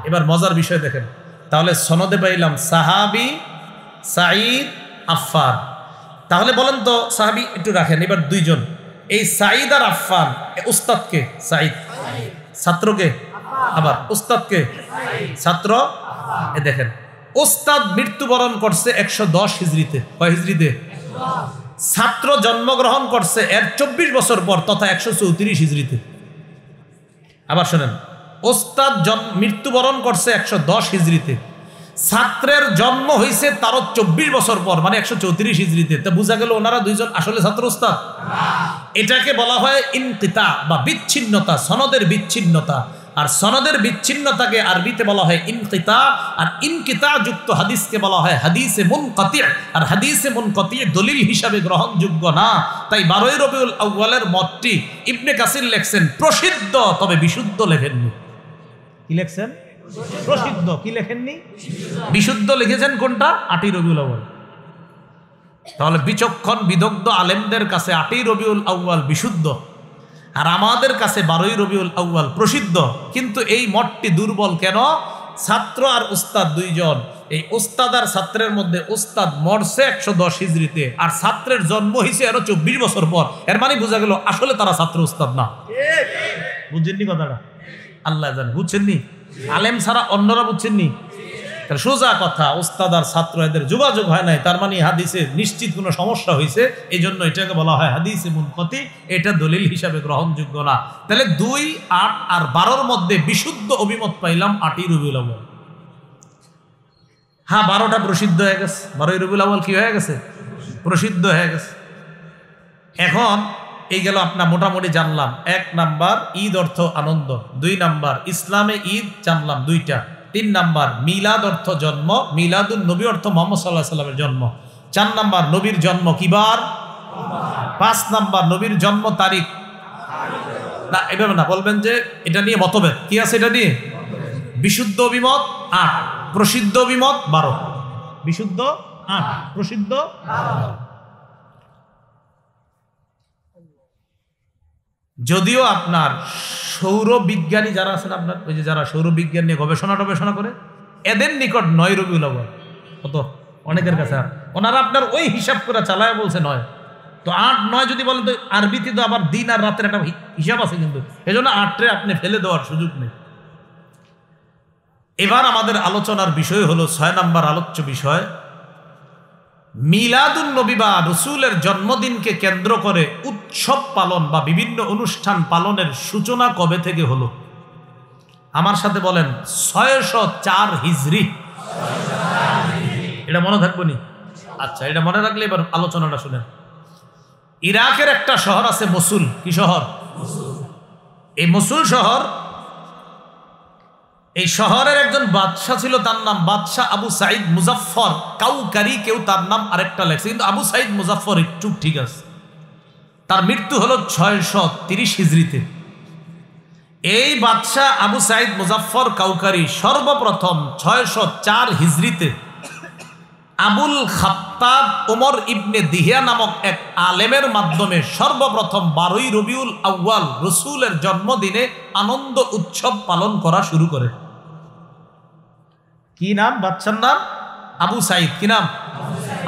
এবার মজার বিষয় দেখেন, তাহলে সনদে পাইলাম সাহাবী, সাঈদ, আফফান। তাহলে বলেন তো সাহাবী একটু রাখেন। এবার 2 জন, এই সাঈদ আর আফফান, উস্তাদকে সাঈদ, ছাত্রকে আবার উস্তাদকে ছাত্র। এ দেখেন উস্তাদ মৃত্যুবরণ করছে 110 হিজরিতে। কয় হিজরিতে? ছাত্র জন্মগ্রহণ করছে এর 24 বছর পর, তথা 134 হিজরিতে। আবার শোনেন, উস্তাদ মৃত্যুবরণ করছে 110 হিজরিতে, ছাত্রের জন্ম হয়েছে তারও 24 বছর পর, মানে 134 হিজরিতে। তা বোঝা গেল ওনারা 2 জন আসলে ছাত্র উস্তাদ। এটাকে বলা হয় ইনকিতা বা বিচ্ছিন্নতা, সনদের বিচ্ছিন্নতা। আর সনদের বিচ্ছিন্নতাকে আরবিতে বলা হয় ইনকিতা, আর ইনকিতা যুক্ত হাদিসকে বলা হয় হাদিসে মুনকাতি। আর হাদিসে মুনকাতি দলিল হিসাবে গ্রহণযোগ্য না। তাই 12ই রবিউল আউয়ালের মতটি ইবনে কাসির লেখছেন প্রসিদ্ধ, তবে বিশুদ্ধ লেখেননি। কি লেখছেন? প্রসিদ্ধ। কি লেখেননি? বিশুদ্ধ লিখেছেন কোনটা? 8ই রবিউল আউয়াল। তাহলে বিচক্ষণ, বিদগ্ধ আলেমদের কাছে 8ই রবিউল আউয়াল বিশুদ্ধ, আর আমাদের কাছে 12ই রবিউল আউয়াল প্রসিদ্ধ। কিন্তু এই মতটি দুর্বল কেন? ছাত্র আর উস্তাদ 2 জন। এই উস্তাদ আর ছাত্রের মধ্যে উস্তাদ মরছে 110 হিজরিতে, আর ছাত্রের জন্ম হয়েছে আরো 24 বছর পর। এর মানে বোঝা গেল আসলে তারা ছাত্র উস্তাদ না। বুঝছেননি কথাটা? আল্লাহ জানে। বুঝছেননি? আলেম ছাড়া অন্যরা বুঝছেননি? সোজা কথা, উস্তাদ আর ছাত্র এদের যোগাযোগ হয় নাই, তার মানে হাদিসে নিশ্চিত কোনো সমস্যা হয়েছে। এই জন্য এটাকে বলা হয় হাদিসে মুনকাতি। এটা দলিল হিসাবে গ্রহণযোগ্য না। তাহলে 2, 8 আর 12-র মধ্যে বিশুদ্ধ অভিমত পাইলাম 8ই রবিউল আউয়াল। হ্যাঁ, 12টা প্রসিদ্ধ হয়ে গেছে। 12ই রবিউল আউয়াল কি হয়ে গেছে? প্রসিদ্ধ হয়ে গেছে। এখন এই গেল আপনার মোটামুটি জানলাম। 1 নাম্বার ঈদ অর্থ আনন্দ, 2 নাম্বার ইসলামে ঈদ জানলাম 2টা, 3 নাম্বার মিলাদ অর্থ জন্ম, মিলাদুন নবী অর্থ মুহাম্মদ সাল্লাল্লাহু আলাইহি সাল্লামের জন্ম। 4 নাম্বার নবীর জন্ম কিবার? 5 নাম্বার নবীর জন্ম তারিখ। না, এভাবে না, বলবেন যে এটা নিয়ে মতভেদ। কি আছে এটা নিয়ে? বিশুদ্ধ অভিমত 8, প্রসিদ্ধ অভিমত 12। বিশুদ্ধ 8, প্রসিদ্ধ 12। যদিও আপনার সৌরবিজ্ঞানী যারা আছেন, আপনার ওই যে যারা সৌরবিজ্ঞান নিয়ে গবেষণা করে, এদের নিকট 9 রবিউল আউয়াল। কত? অনেকের কাছে ওনারা আপনার ওই হিসাব করে চালায় বলছে 9। তো 8, 9 যদি বলেন তো আরবিতে তো আবার দিন আর রাতের একটা হিসাব আছে, কিন্তু এই জন্য 8রে আপনি ফেলে দেওয়ার সুযোগ নেই। এবার আমাদের আলোচনার বিষয় হলো 6 নাম্বার আলোচ্য বিষয়, মিলাদুন নবী বা রাসূলের জন্মদিনকে কেন্দ্র করে উৎসব পালন বা বিভিন্ন অনুষ্ঠান পালনের সূচনা কবে থেকে হলো? আমার সাথে বলেন 604 হিজরি। এটা মনে থাকবো নি? আচ্ছা, এটা মনে রাখলে এবার আলোচনাটা শুনেন। ইরাকের একটা শহর আছে মসুল। কি শহর? এই মসুল শহর, এই শহরের একজন বাদশা ছিল, তার নাম বাদশা আবু সাইদ মুজাফফর কাউকারি। কেউ তার নাম আরেকটা লেখছে, কিন্তু আবু সাইদ মুজাফফর একটু ঠিক আছে। তার মৃত্যু হলো 630 হিজরিতে। এই বাদশা আবু সাইদ মুজাফফর কাউকারি সর্বপ্রথম 604 হিজরিতে আবুল খাত্তাব ওমর ইবনে দিহিয়া নামক এক আলেমের মাধ্যমে সর্বপ্রথম 12ই রবিউল আউয়াল রসুলের জন্মদিনে আনন্দ উৎসব পালন করা শুরু করে। কি নাম বাদশার নাম? আবু সাইদ। কি নাম?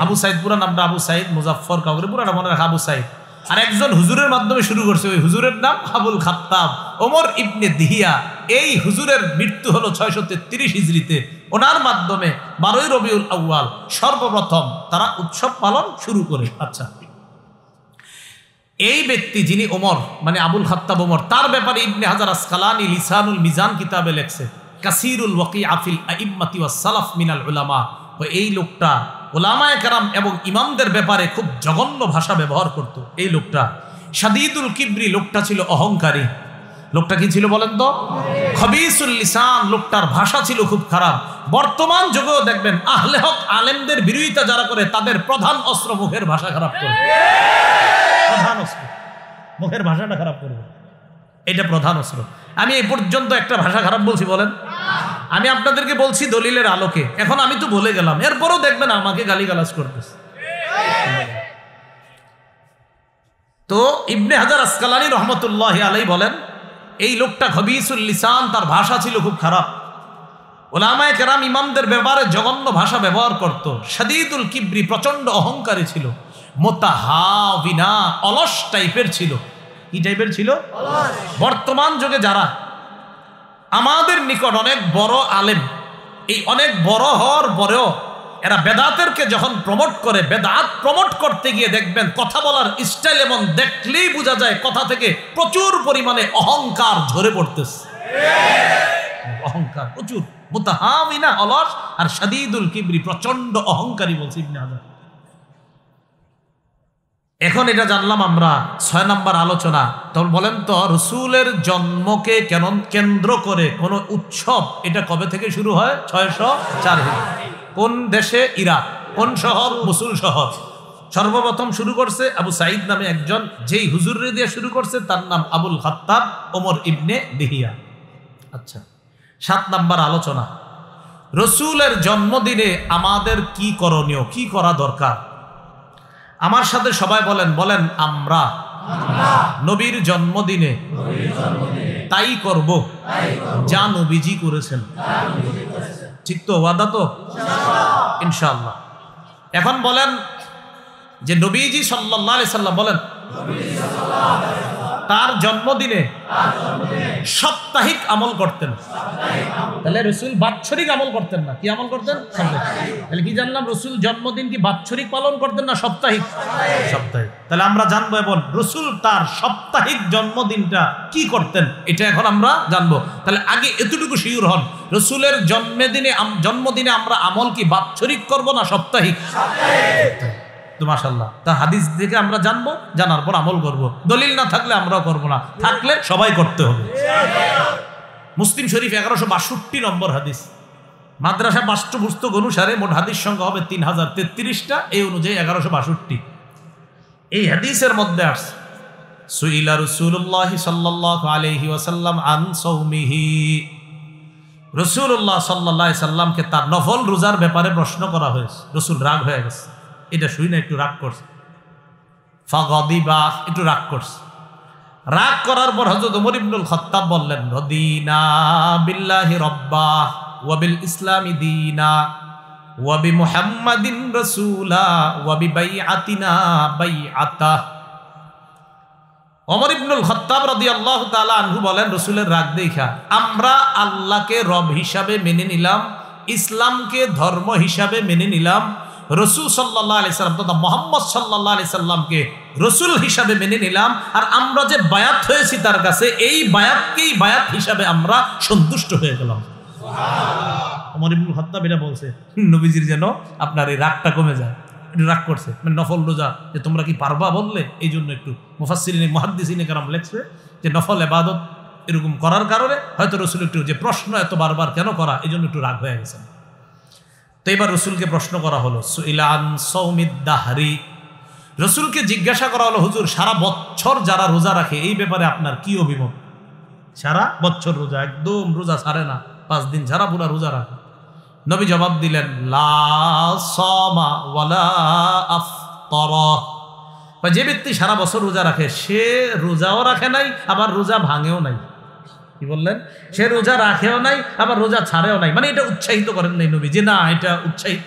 আবু সাইদ। পুরা নামটা আবু সাইদ মুজাফফর কাউকারি, পুরাটা মনে রাখা আবু সাইদ। আর একজন হুজুরের মাধ্যমে শুরু করছে, ওই হুজুরের নাম আবুল খাত্তাব ওমর ইবনে দিহিয়া। এই হুজুরের মৃত্যু হলো 633 হিজরিতে। ওনার মাধ্যমে 12ই রবিউল আউয়াল সর্বপ্রথম তারা উৎসব পালন শুরু করে। আচ্ছা, এই ব্যক্তি যিনি ওমর, মানে আবুল খাত্তাব ওমর, তার ব্যাপারে ইবনে হাজার আসকালানি লিসানুল মিজান কিতাবে লেখছে, কাসিরুল ওয়াকিআ ফিল আইম্মাতি ওয়াস সালাফ মিনাল উলামা। এই লোকটা উলামায়ে কেরাম এবং ইমামদের ব্যাপারে খুব জঘন্য ভাষা ব্যবহার করত। এই লোকটা শাদীদুল কিবরি, লোকটা ছিল অহংকারী। লোকটা কি ছিল বলেন তো? খবিসুল লিসান, লোকটার ভাষা ছিল খুব খারাপ। বর্তমান যুগেও দেখবেন আহলে হক আলেমদের বিরোধিতা যারা করে, তাদের প্রধান অস্ত্র মুখের ভাষা খারাপ করে। প্রধান অস্ত্র মুখের ভাষাটা খারাপ করবে, এটা প্রধান অস্ত্র। আমি এই পর্যন্ত একটা ভাষা খারাপ বলছি বলেন? আমি আপনাদেরকে বলছি দলিলের আলোকে। এখন আমি তো বলে গেলাম, এরপরও দেখবেন আমাকে গালিগালাজ করতেছে। তো ইবনে হাজার আসকালানি রহমতুল্লাহি আলাইহি বলেন, এই লোকটা খবিসুল লিসান, তার ভাষা ছিল খুব খারাপ। উলামায়ে কেরাম ইমামদের ব্যাপারে জঘন্য ভাষা ব্যবহার করত। শাদীদুল কিবরি, প্রচন্ড অহংকারী ছিল। মুতাহাবিনা, অলস টাইপের ছিল। কি টাইপের ছিল? বর্তমান যুগে যারা আমাদের নিকট অনেক বড় আলেম, এই অনেক বড় হওয়ার পরেও এরা বেদাতেরকে যখন প্রমোট করে, বেদাত প্রমোট করতে গিয়ে দেখবেন কথা বলার স্টাইল এমন, দেখলেই বোঝা যায় কথা থেকে প্রচুর পরিমাণে অহংকার ঝরে পড়তেছে। অহংকার প্রচুর। মুতাহাবিনা, অলস, আর শাদীদুল কিবরি, প্রচন্ড অহংকারী বলছি ইবনে হাজার। এখন এটা জানলাম আমরা 6 নম্বর আলোচনা। তখন বলেন তো, রসুলের জন্মকে কেন্দ্র করে কোন উৎসব, এটা কবে থেকে শুরু হয়? 604 হিজরি। কোন দেশে? ইরাক। কোন শহর? মসুল শহর। সর্বপ্রথম শুরু করছে আবু সাইদ নামে একজন, যেই হুজুরে দিয়ে শুরু করছে তার নাম আবুল খাত্তাব ওমর ইবনে দিহিয়া। আচ্ছা, 7 নম্বর আলোচনা, রসুলের জন্মদিনে আমাদের কি করণীয়, কি করা দরকার? আমার সাথে সবাই বলেন, বলেন আমরা নবীর জন্মদিনে তাই করব যা নবীজি করেছেন। ঠিক তো? ওয়াদা তো? ইনশাআল্লাহ। এখন বলেন যে নবীজি সাল্লাল্লাহু আলাইহি সাল্লাম, বলেন তার জন্মদিনে সাপ্তাহিক আমল করতেন। তাহলে রসুল বাৎসরিক আমল করতেন না, কি আমল করতেন? তাহলে কি জানলাম, রসুল জন্মদিন কি বাৎসরিক পালন করতেন না সাপ্তাহিক? সাপ্তাহিক। তাহলে আমরা জানবো এবং রসুল তার সাপ্তাহিক জন্মদিনটা কি করতেন, এটা এখন আমরা জানবো। তাহলে আগে এতটুকু শিওর হন, রসুলের জন্মদিনে আমরা আমল কি বাৎসরিক করব না সাপ্তাহিক? তো মাশাআল্লাহ, তা হাদিস থেকে আমরা জানবো, জানার পর আমল করব। দলিল না থাকলে আমরাও করব না, থাকলে সবাই করতে হবে। মুসলিম শরীফ 1162 নম্বর হাদিস। মাদ্রাসা পাঠ্যপুস্তক অনুসারে মোট হাদিস সংখ্যা হবে 3033টা, এই অনুযায়ী 1162। এই হাদিসের মধ্যে আসছে, সুইলা রাসূলুল্লাহ সাল্লাল্লাহু আলাইহি ওয়াসাল্লাম আন সাওমিহি। রাসূলুল্লাহ সাল্লাল্লাহু আলাইহি সাল্লামকে তার নফল রোজার ব্যাপারে প্রশ্ন করা হয়েছে। রাসূল রাগ হয়ে গেছে, এটা শুই না, একটু রাগ করছে। ফাগাদিবা, একটু রাগ করছে। রাগ করার পর হযরত ওমর ইবনুল খাত্তাব বললেন, রদিনা বিল্লাহি রাব্বা ওয়া বিল ইসলামি দীনা ওয়া বি মুহাম্মাদিন রাসূলা ওয়া বি বাইআতিনা বাইআতা। ওমর ইবনুল খাত্তাব রাদিয়াল্লাহু তাআলা আনহু বলেন, রাসূলের রাগ দেখা আমরা আল্লাহকে রব হিসাবে মেনে নিলাম, ইসলামকে ধর্ম হিসাবে মেনে নিলাম, রসুল সাল্লাল্লাহু আলাইহি সাল্লাম তথা মুহাম্মদ সাল্লাল্লাহু আলাইহি সাল্লামকে রসুল হিসাবে মেনে নিলাম, আর আমরা যে বায়াত হয়েছি তার কাছে, এই বায়াতকেই বায়াত হিসাবে আমরা সন্তুষ্ট হয়ে গেলাম। ওমর ইবনুল খাত্তাব এটা বলছে নবীজির যেন আপনার এই রাগটা কমে যায়। একটু রাগ করছে, মানে নফল রোজা যে তোমরা কি পারবা বললে, এই জন্য একটু মুফাসসিরিন মুহাদ্দিসিনে কেরাম লেখছে যে নফল ইবাদত এরকম করার কারণে হয়তো রসুল একটু যে প্রশ্ন এত বারবার কেন করা, এই জন্য একটু রাগ হয়ে গেছে। তো এবার রসুলকে প্রশ্ন করা হলো সুইলা আন সাওমিদ দাহরি, রসুলকে জিজ্ঞাসা করা হলো হুজুর সারা বছর যারা রোজা রাখে এই ব্যাপারে আপনার কি অভিমত? সারা বছর রোজা, একদম রোজা ছাড়ে না, 5 দিন ছাড়া পুরা রোজা রাখে। নবী জবাব দিলেন লা সামা ওয়ালা আফতারা, যে ব্যক্তি সারা বছর রোজা রাখে সে রোজাও রাখে নাই আবার রোজা ভাঙেও নাই। কি বললেন? সে রোজা রাখেও নাই আবার রোজা ছাড়েও নাই, মানে এটা উৎসাহিত করেন নাই নবী যে না এটা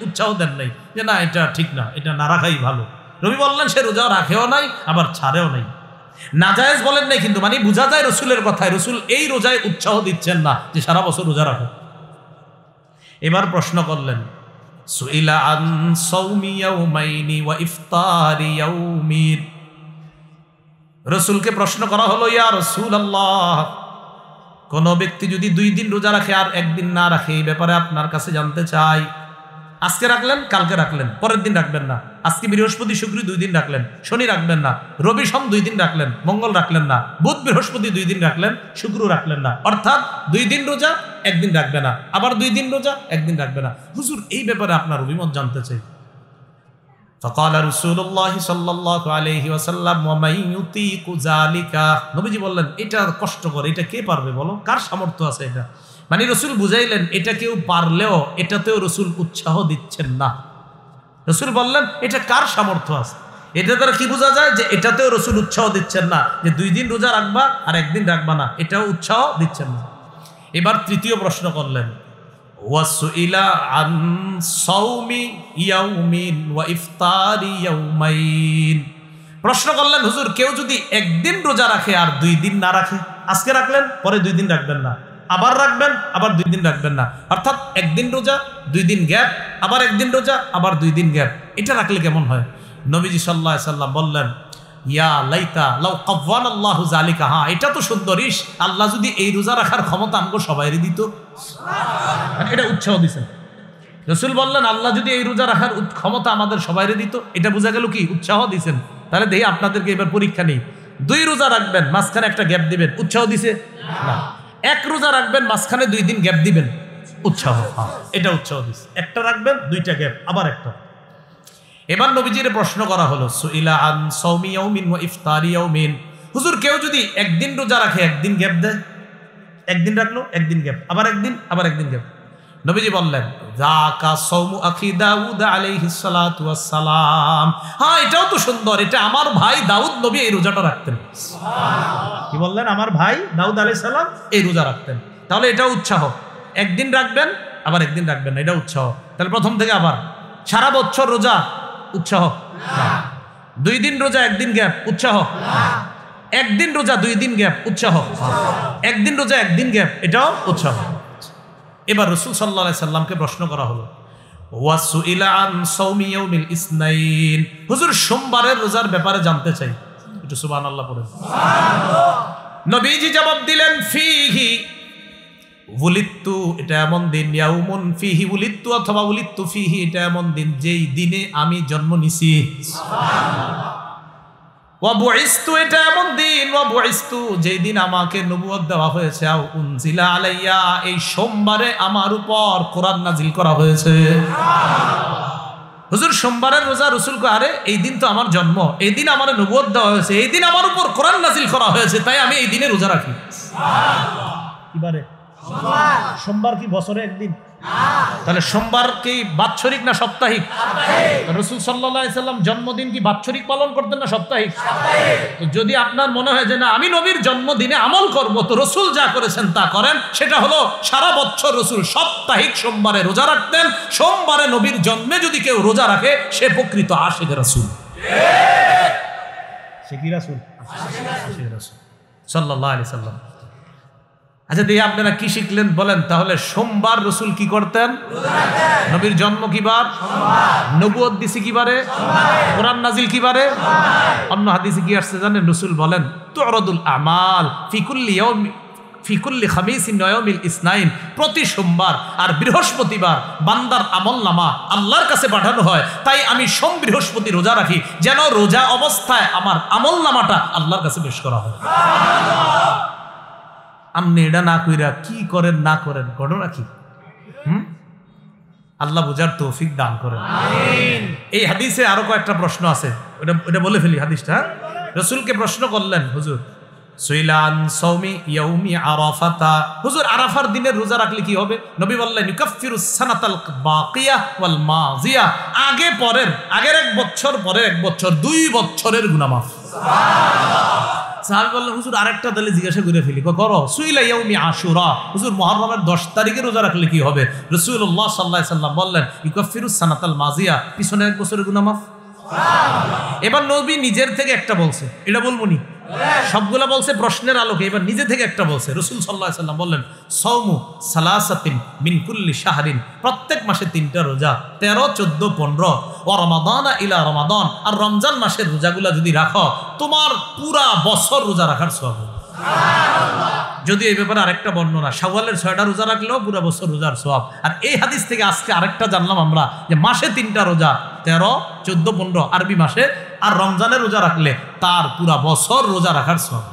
উৎসাহ দেন নাই যে না এটা ঠিক না, এটা না রাখাই ভালো। নবী বললেন সে রোজাও রাখেও নাই আবার ছাড়েও নাই, নাজায়েজ বলেন নাই, কিন্তু মানে বোঝা যায় রসুলের কথায় রসুল এই রোজায় উৎসাহ দিচ্ছেন না যে সারা বছর রোজা রাখো। এবার প্রশ্ন করলেন সুইলা আন সাওমি ইয়াউমাইনি ওয়া ইফতারি ইয়াউমিন, রসুলকে প্রশ্ন করা হলো ইয়া রাসূলুল্লাহ কোন ব্যক্তি যদি 2 দিন রোজা রাখে আর 1 দিন না রাখে এই ব্যাপারে আপনার কাছে জানতে চাই। আজকে রাখলেন কালকে রাখলেন পরের দিন রাখবেন না, আজকে বৃহস্পতি শুক্র 2 দিন রাখলেন, শনি রাখবেন না, রবি সোম 2 দিন রাখলেন, মঙ্গল রাখলেন না, বুধ বৃহস্পতি 2 দিন রাখলেন, শুক্র রাখলেন না, অর্থাৎ 2 দিন রোজা 1 দিন রাখবে না, আবার 2 দিন রোজা 1 দিন রাখবে না। হুজুর এই ব্যাপারে আপনার অভিমত জানতে চাই। فقال رسول الله صلى الله عليه وسلم ومن يطيق ذلك, নবীজি বললেন এটা কষ্টকর, এটা কে পারবে বলো, কার সামর্থ্য আছে এটা? মানে রসুল বুঝাইলেন এটা কেউ পারলেও এটাতেও রসুল উৎসাহ দিচ্ছেন না। রসুল বললেন এটা কার সামর্থ্য আছে, এটা দ্বারা কি বোঝা যায় যে এটাতেও রসুল উৎসাহ দিচ্ছেন না, যে 2 দিন রোজা রাখবা আর 1 দিন রাখবা না, এটাও উৎসাহ দিচ্ছেন না। এবার তৃতীয় প্রশ্ন করলেন ওয়াসুইলা আন সাওমি ইয়াউমিন ওয়া ইফতারি ইয়াউমাইন, প্রশ্ন করলেন হুজুর কেউ যদি 1 দিন রোজা রাখে আর 2 দিন না রাখে, আজকে রাখলেন পরে 2 দিন রাখবেন না, আবার রাখবেন আবার 2 দিন রাখবেন না, অর্থাৎ 1 দিন রোজা 2 দিন গ্যাপ, আবার 1 দিন রোজা আবার 2 দিন গ্যাপ, এটা রাখলে কেমন হয়? নবীজি সাল্লাল্লাহু আলাইহি সাল্লাম বললেন ইয়া লাইতা লাউ কাওয়ানাল্লাহু যালিকা, হ্যাঁ এটা তো সুন্দরিশ, আল্লাহ যদি এই রোজা রাখার ক্ষমতা আমগো সবাইরে দিত। সুবহানাল্লাহ, এটা উৎসাহ দিয়েছেন রাসূল বললেন আল্লাহ যদি এই রোজা রাখার ক্ষমতা আমাদের সবাইরে দিত, এটা বোঝা গেল কি উৎসাহ দিয়েছেন। তাহলে দেখি আপনাদেরকে এবার পরীক্ষা নেই, 2 রোজা রাখবেন মাঝখানে একটা গ্যাপ দিবেন, উৎসাহ দিছে না? 1 রোজা রাখবেন মাঝখানে 2 দিন গ্যাপ দিবেন, উৎসাহ, এটা উৎসাহ দিছে। একটা রাখবেন 2টা গ্যাপ আবার একটা। এবার নবীজির প্রশ্ন করা হলো সুইলা আন সাওমি ইয়াউমিন ওয়া ইফতারি ইয়াউমিন, হুজুর কেউ যদি 1 দিন রোজা রাখে 1 দিন গ্যাপ দেয়, 1 দিন রাখলো 1 দিন গ্যাপ, আবার 1 দিন আবার 1 দিন গ্যাপ, নবীজি বললেন যাকা সাওমু আখি দাউদ আলাইহিস সালাতু ওয়াস সালাম, হ্যাঁ এটাও তো সুন্দর, এটা আমার ভাই দাউদ নবী এই রোজাটা রাখতেন। সুবহানাল্লাহ, কি বললেন? আমার ভাই দাউদ আলাইহিস সালাম এই রোজা রাখতেন। তাহলে এটা উৎসাহ, 1 দিন রাখবেন আবার 1 দিন রাখবেন না, এটা উৎসাহ। তাহলে প্রথম থেকে আবার সারা বছর রোজা উৎসাহ না, 2 দিন রোজা 1 দিন গ্যাপ উৎসাহ না, 1 দিন রোজা 2 দিন গ্যাপ উৎসাহ, 1 দিন রোজা 1 দিন গ্যাপ এটাও উৎসাহ। এবার রাসূল সাল্লাল্লাহু আলাইহি সাল্লামকে প্রশ্ন করা হলো ওয়াসুইলা আন সাওমি ইয়াউমিল ইসনাইন, হুজুর সোমবারের রোজার ব্যাপারে জানতে চাই, একটু সুবহানাল্লাহ পড়েন। সুবহানাল্লাহ, নবীজি জবাব দিলেন ফিহি উলিত্তু, এটা এমন দিন, ইয়াউমুন ফিহি উলিত্তু অথবা উলিত্তু ফিহি, এটা এমন দিন যেই দিনে আমি জন্ম নিছি। সুবহানাল্লাহ, ওয়া বুইস্তু, এটা এমন দিন, ওয়া বুইস্তু যেই দিন আমাকে নবুয়ত দেওয়া হয়েছে, আও উনজিলা আলাইয়া, এই সোমবারে আমার উপর কোরআন নাজিল করা হয়েছে। সুবহানাল্লাহ, হুজুর সোমবারের রোজা রাসূল কো আরে এই দিন তো আমার জন্ম, এই দিন আমার নবুয়ত দেওয়া হয়েছে, এই দিন আমার উপর কোরআন নাজিল করা হয়েছে, তাই আমি এই দিনে রোজা রাখি। সুবহানাল্লাহ, কিবারে সোমবার কি বছরে 1 দিন? তাহলে সোমবার কি বাৎসরিক না সাপ্তাহিক? রাসূল সাল্লাল্লাহু আলাইহি সাল্লাম জন্মদিন কি বাৎসরিক পালন করতেন না সাপ্তাহিক? তো যদি আপনার মনে হয় যে না আমি নবীর জন্মদিনে আমল করব, তো রাসূল যা করেছেন তা করেন, সেটা হলো সারা বছর রাসূল সাপ্তাহিক সোমবারে রোজা রাখতেন। সোমবারে নবীর জন্মে যদি কেউ রোজা রাখে সে প্রকৃত আশিক রাসূল। সে কি রাসূল? আশিক রাসূল সাল্লাল্লাহু আলাইহি সাল্লাম। আচ্ছা দিয়ে আপনারা কি শিখলেন বলেন? তাহলে সোমবার রসুল কি করতেন? নবীর জন্ম কি বার? নবুয়ত দিছি কি বারে? কোরআন নাজিল কি বারে? অন্য হাদিসে কি আসছে জানেন? রসুল বলেন তুরাদুল আমাল ফি কুল্লি খামিসিন ওয়া ইয়াউমিল ইসনাইন, প্রতি সোমবার আর বৃহস্পতিবার বান্দার আমলনামা আল্লাহর কাছে পাঠানো হয়। তাই আমি সোম বৃহস্পতি রোজা রাখি, যেন রোজা অবস্থায় আমার আমলনামাটা আল্লাহর কাছে পেশ করা হয়। আপনি এটা না কইরা কি করেন না করেন, ঘটনা কি? আল্লাহ বুঝার তৌফিক দান করেন। এই হাদিসে আরো কয়েকটা প্রশ্ন আছে, ওটা বলে ফেলি হাদিসটা। রসুলকে প্রশ্ন করলেন, হুজুর সুইলান সৌমি ইয়াউমি আরাফাতা, হুজুর আরাফার দিনের রোজা রাখলে কি হবে? নবী বললেন ইউকাফফিরুস সানাতাল বাকিয়া ওয়াল মাজিয়া, আগে পরের, আগের এক বছর পরের এক বছর, 2 বছরের গুনাহ মাফ। সাহাবী বললেন হুজুর আরেকটা তাহলে জিজ্ঞাসা করে ফেলি, করো। সুইলা ইয়াউমি আশুরা, হুজুর মুহররমের 10 তারিখে রোজা রাখলে কি হবে? রাসূলুল্লাহ সাল্লাল্লাহু আলাইহি সাল্লাম বললেন ইউকাফফিরুস সানাতাল মাজিয়া, পিছনের এক বছরের গুনাহ মাফ। এবার নবী নিজের থেকে একটা বলছে, এটা বলবো নি? সবগুলা বলছে প্রশ্নের আলোকে, এবার নিজে থেকে একটা বলছে। রাসূল সাল্লাল্লাহু আলাইহি সাল্লাম বললেন সাওমু সালাসাতিন মিন কুল্লি শাহরিন, প্রত্যেক মাসে 3টা রোজা, 13, 14, 15, ও রমাদানা ইলা রমাদান, আর রমজান মাসের রোজাগুলা যদি রাখো তোমার পুরা বছর রোজা রাখার সওয়াব হবে। যদি এই ব্যাপারে আরেকটা বর্ণনা, শাওয়ালের 6টা রোজা রাখলেও পুরা বছর রোজার সওয়াব। আর এই হাদিস থেকে আজকে আরেকটা জানলাম আমরা, যে মাসে 3টা রোজা, 13, 14, 15 আরবি মাসে, আর রমজানের রোজা রাখলে তার পুরা বছর রোজা রাখার সওয়াব।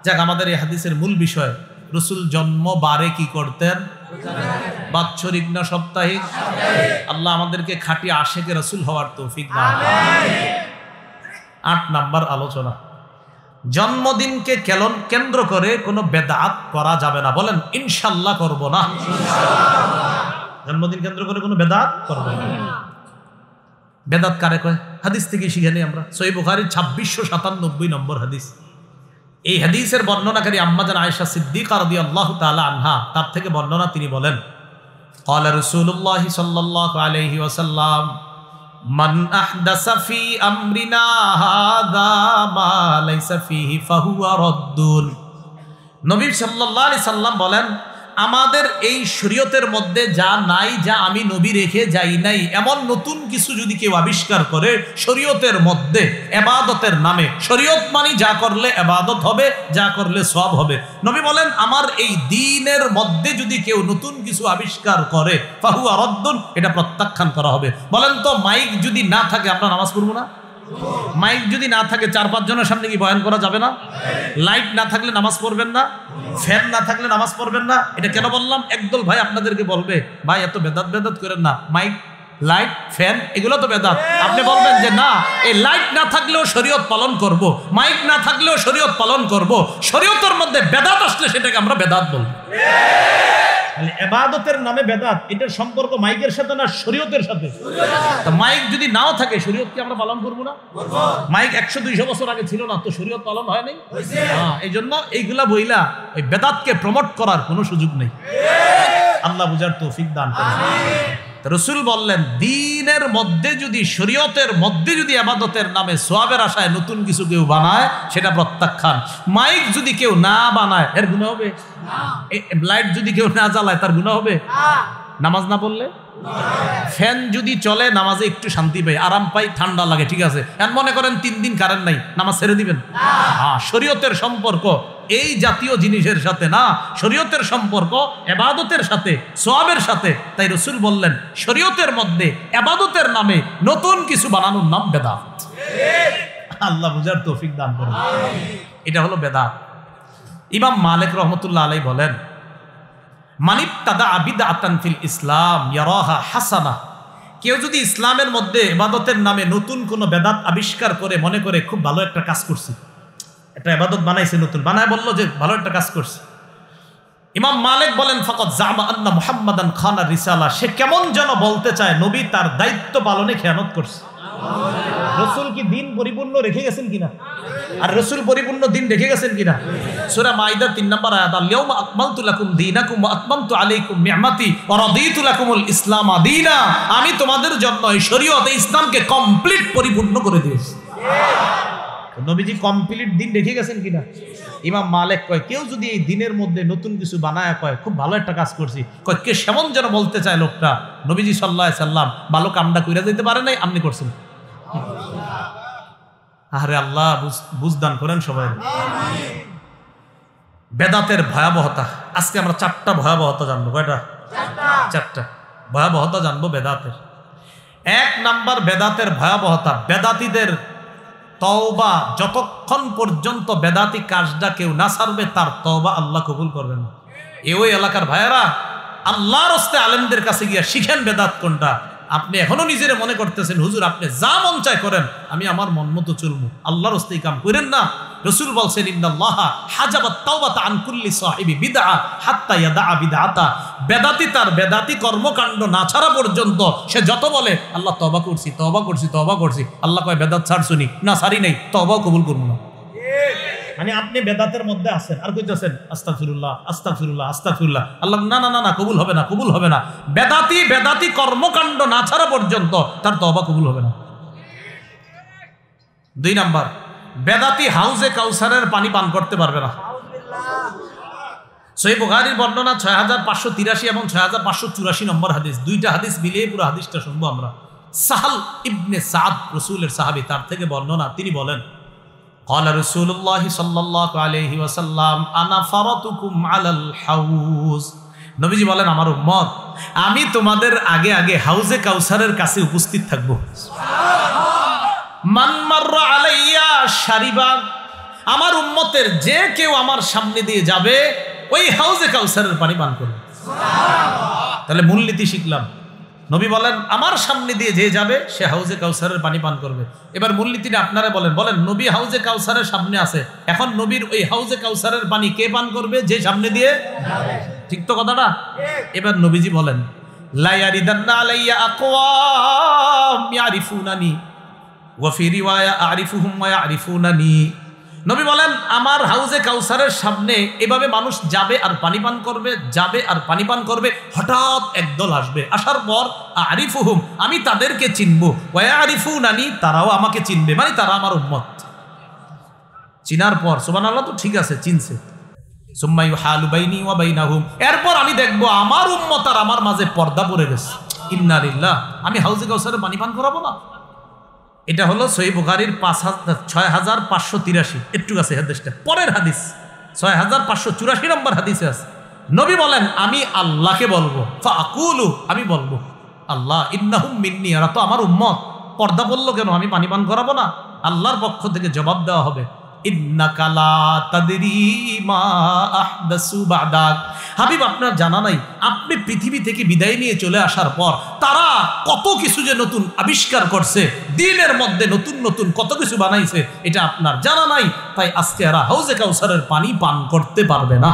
যাক, আমাদের এই হাদিসের মূল বিষয়, রসুল জন্ম বারে কি করতেন? বাৎসরিক না সাপ্তাহিক? আল্লাহ আমাদেরকে খাঁটি আশেকে রসুল হওয়ার তৌফিক দান করুন। 8 নাম্বার আলোচনা, জন্মদিনকে কেন্দ্র করে কোনো বেদাত করা যাবে না। বলেন ইনশাআল্লাহ করব না। জন্মদিন কেন্দ্র করে কোনো বেদাত করব না। বেদাত কারে কয়? হাদিস থেকে শিখে নিই আমরা। সহিহ বুখারী 2697 নম্বর হাদিস। এই হাদিসের বর্ণনাকারী আম্মাজান আয়েশা সিদ্দিকা রাদিয়াল্লাহু তাআলা আনহা, তার থেকে বর্ণনা, তিনি বলেন ক্বালা রাসূলুল্লাহ সাল্লাল্লাহু আলাইহি ওয়াসাল্লাম মান আহদাসা ফি আমরিনা হাযা মা লাইসা ফিহি ফাহুয়া রাদ্দুন। নবী সাল্লাল্লাহু আলাইহি সাল্লাম বলেন, আমাদের এই শরীয়তের মধ্যে যা নাই, যা আমি নবী রেখে যাই নাই, এমন নতুন কিছু যদি কেউ আবিষ্কার করে শরীয়তের মধ্যে ইবাদতের নামে, শরীয়ত মানে যা করলে ইবাদত হবে, যা করলে সওয়াব হবে, নবী বলেন আমার এই দ্বীনের মধ্যে যদি কেউ নতুন কিছু আবিষ্কার করে ফাহুয়া রাদ্দুন, এটা প্রত্যাখ্যান করা হবে। বলেন তো, মাইক যদি না থাকে আমরা নামাজ পড়বো না? মাইক যদি না থাকে 4-5 জনের সামনে কি বয়ান করা যাবে না? লাইট না থাকলে নামাজ পড়বেন না? ফ্যান না থাকলে নামাজ পড়বেন না? এটা কেন বললাম? একদল ভাই আপনাদেরকে বলবে ভাই এত বেদাত করেন না, মাইক, লাইট, ফ্যান এগুলো তো বেদাত। আপনি বলবেন যে না, এই লাইট না থাকলেও শরীয়ত পালন করব, মাইক না থাকলেও শরীয়ত পালন করব, শরীয়তের মধ্যে বেদাত আসলে সেটাকে আমরা বেদাত বলবো। ইবাদতের নামে বেদাত, এটার সম্পর্ক মাইকের সাথে না শরীয়তের সাথে? তো মাইক যদি নাও থাকে শরীয়ত কি আমরা পালন করব না? মাইক 100-200 বছর আগে ছিল না, তো শরীয়ত পালন হয় নাই? হ্যাঁ, এই জন্য এইগুলা বইলা ওই বেদাতকে প্রমোট করার কোনো সুযোগ নেই। আল্লাহ বুঝার তৌফিক দান করুন। রসুল বললেন দ্বীনের মধ্যে যদি, শরীয়তের মধ্যে যদি ইবাদতের নামে সওয়াবের আশায় নতুন কিছু কেউ বানায়, সেটা প্রত্যাখ্যান। মাইক যদি কেউ না বানায় এর গুনাহ হবে? লাইট যদি কেউ না জ্বালায় তার গুনাহ হবে? নামাজ না পড়লে? ফ্যান যদি চলে নামাজে একটু শান্তি পাই, আরাম পাই, ঠান্ডা লাগে, ঠিক আছে। এখন মনে করেন 3 দিন কারেন্ট নাই, নামাজ ছেড়ে দিবেন? হ্যাঁ, শরীয়তের সম্পর্ক এই জাতীয় জিনিসের সাথে না, শরীয়তের সম্পর্ক ইবাদতের সাথে, সওয়াবের সাথে। তাই রাসূল বললেন শরীয়তের মধ্যে ইবাদতের নামে নতুন কিছু বানানোর নাম বেদাত। আল্লাহ বুঝার তৌফিক দান করুন। এটা হলো বেদাত। ইমাম মালিক রহমতুল্লাহ আলাইহি বলেন মানিবতাদা বিদআতান ফিল ইসলাম ইয়ারাহা হাসানাহ, কেউ যদি ইসলামের মধ্যে ইবাদতের নামে নতুন কোনো বেদাত আবিষ্কার করে, মনে করে খুব ভালো একটা কাজ করছি, একটা ইবাদত বানাইছে নতুন, বানায় বলল যে ভালো একটা কাজ করছে, ইমাম মালিক বলেন ফাকাদ জামা আন্না মুহাম্মাদান খানা রিসালা, সে কেমন যেন বলতে চায় নবী তার দায়িত্ব পালনে খেয়ানত করছে। রাসূল কি দিন পরিপূর্ণ রেখে গেছেন কিনা? আর রাসূল পরিপূর্ণ দিন রেখে গেছেন কিনা? সূরা মাইদা 3 নম্বর আয়াত, আল-ইয়াউমা আকমালতু লাকুম দীনাকুম ওয়া আতমামতু আলাইকুম নি'মাতি ওয়া রাদিতু লাকুমুল ইসলাম দীনা, আমি তোমাদের জন্য এই শরীয়ত, এই ইসলামকে কমপ্লিট পরিপূর্ণ করে দিয়েছি। নবীজি কমপ্লিট দিন রেখে গেছেন কিনা? ইমাম মালিক কয় কেউ যদি এই দিনের মধ্যে নতুন কিছু বানায় কয় খুব ভালো একটা কাজ করছি, কয় কে সেমন যেন বলতে চায় লোকটা নবীজি সাল্লাল্লাহু আলাইহি সাল্লাম ভালো কামটা কইরা যেতে পারে নাই, আপনি করছেন। আরে আল্লাহ বুঝদান করেন সবাই। বেদাতের ভয়াবহতা, আজকে আমরা 4টা ভয়াবহতা জানবো। কয়টা? 4টা ভয়াবহতা জানবো বেদাতের। 1 নাম্বার বেদাতের ভয়াবহতা, বেদাতীদের তওবা, যতক্ষণ পর্যন্ত বেদাতি কাজটা কেউ না ছাড়বে তার তওবা আল্লাহ কবুল করবেন না। ওই এলাকার ভাইয়েরা, আল্লাহর রাস্তে আলেমদের কাছে গিয়া শিখেন বেদাত কোনটা। আপনি এখনো নিজের মনে করতেছেন হুজুর আপনি যা মন চায় করেন, আমি আমার মন মতো চলবো, আল্লাহর রাস্তে কাম করেন না। রাসূল বলছেন ইন্নাল্লাহা হাজাবাত তাওবাতা আন কুল্লি সাহিবি বিদআ হাত্তা ইয়াদা বিদআতা। বেদাতি তার বেদাতি কর্মকাণ্ড না ছাড়া পর্যন্ত সে যত বলে আল্লাহ তওবা করছি তওবা করছি তওবা করছি, আল্লাহ কয় বেদাত ছাড়ছুনি না, ছাড়ি নাই, তওবাও কবুল করব না। মানে আপনি বেদাতের মধ্যে আছেন আর কইতেছেন আস্তাগফিরুল্লাহ আস্তাগফিরুল্লাহ আস্তাগফিরুল্লাহ, আল্লাহ না না না না কবুল হবে না, কবুল হবে না। বেদাতি কর্মকাণ্ড না ছাড়া পর্যন্ত তার তওবা কবুল হবে না। 2 নাম্বার, বেদাতি হাউজে কাউসারের পানি পান করতে পারবে না। সহিহ বুখারীর বর্ণনা 6583 এবং 6584 নম্বর হাদিস, 2টা হাদিস মিলিয়ে পুরো হাদিসটা শুনবো আমরা। সাহাল ইবনে সাদ রাসূলের সাহাবী, তার থেকে বর্ণনা, তিনি বলেন قال رسول الله صلى الله عليه وسلم انا فرطكم على الحوض। নবীজি বলেন আমার উম্মত, আমি তোমাদের আগে আগে হাউজে কাউসারের কাছে উপস্থিত থাকব। মান মাররা আলাইয়া শারিবা, আমার উম্মতের যে কেউ আমার সামনে দিয়ে যাবে ওই হাউজে কাউসারের পানি পান করবে। তাহলে মূলনীতি শিখলাম, নবী বলেন আমার সামনে দিয়ে যে যাবে সে হাউজে কাউসারের পানি পান করবে। এবার মূলনীতিটা আপনারা বলেন, বলেন নবী হাউজে কাউসারের সামনে আছে, এখন নবীর ওই হাউজে কাউসারের পানি কে পান করবে? যে সামনে দিয়ে যাবে। ঠিক তো কথাটা? এবার নবীজি বলেন লা ইয়ারিদান্না আলাইয়া আকওয়াম ইয়ারিফুনানি ওয়া ফি রিওয়ায়া আরিফুহুম ওয়া ইয়ারিফুনানি। নবী বলেন আমার হাউজে কাউসারের সামনে এভাবে মানুষ যাবে আর পানি পান করবে, যাবে আর পানি পান করবে। হঠাৎ একদল আসবে, আসার পর আরিফুহুম, আমি তাদেরকে চিনবো, ওয়া ইয়ারিফুনানি, তারাও আমাকে চিনবে, মানে তারা আমার উম্মত। চিনার পর সুবহানাল্লাহ, তো ঠিক আছে চিনছে। সুম্মা ইউহালু বাইনি ওয়া বাইনাহুম, এরপর আমি দেখবো আমার উম্মত আর আমার মাঝে পর্দা পড়ে গেছে। ইন্না লিল্লাহ, আমি হাউজে কাউসারের পানি পান করাবো না? এটা হলো সহিহ বুখারীর 6583, একটু কাছে হাদিসটা। পরের হাদিস 6584 নম্বর হাদিসে আছে, নবী বলেন আমি আল্লাহকে বলবো, ফাকুলু, আমি বলবো আল্লাহ ইন্নাহুম মিন্নি, এরা তো আমার উম্মত, পর্দা বললো কেন, আমি পানি পান করাবো না? আল্লাহর পক্ষ থেকে জবাব দেওয়া হবে ইন্নাকা লা তাদরি মা আহদাসু বাদাক। হাবিব আপনার জানা নাই, আপনি পৃথিবী থেকে বিদায় নিয়ে চলে আসার পর তারা কত কিছু যে নতুন আবিষ্কার করছে, দিনের মধ্যে নতুন নতুন কত কিছু বানাইছে, এটা আপনার জানা নাই। তাই আজকে এরা হাউজে কাউসারের পানি পান করতে পারবে না।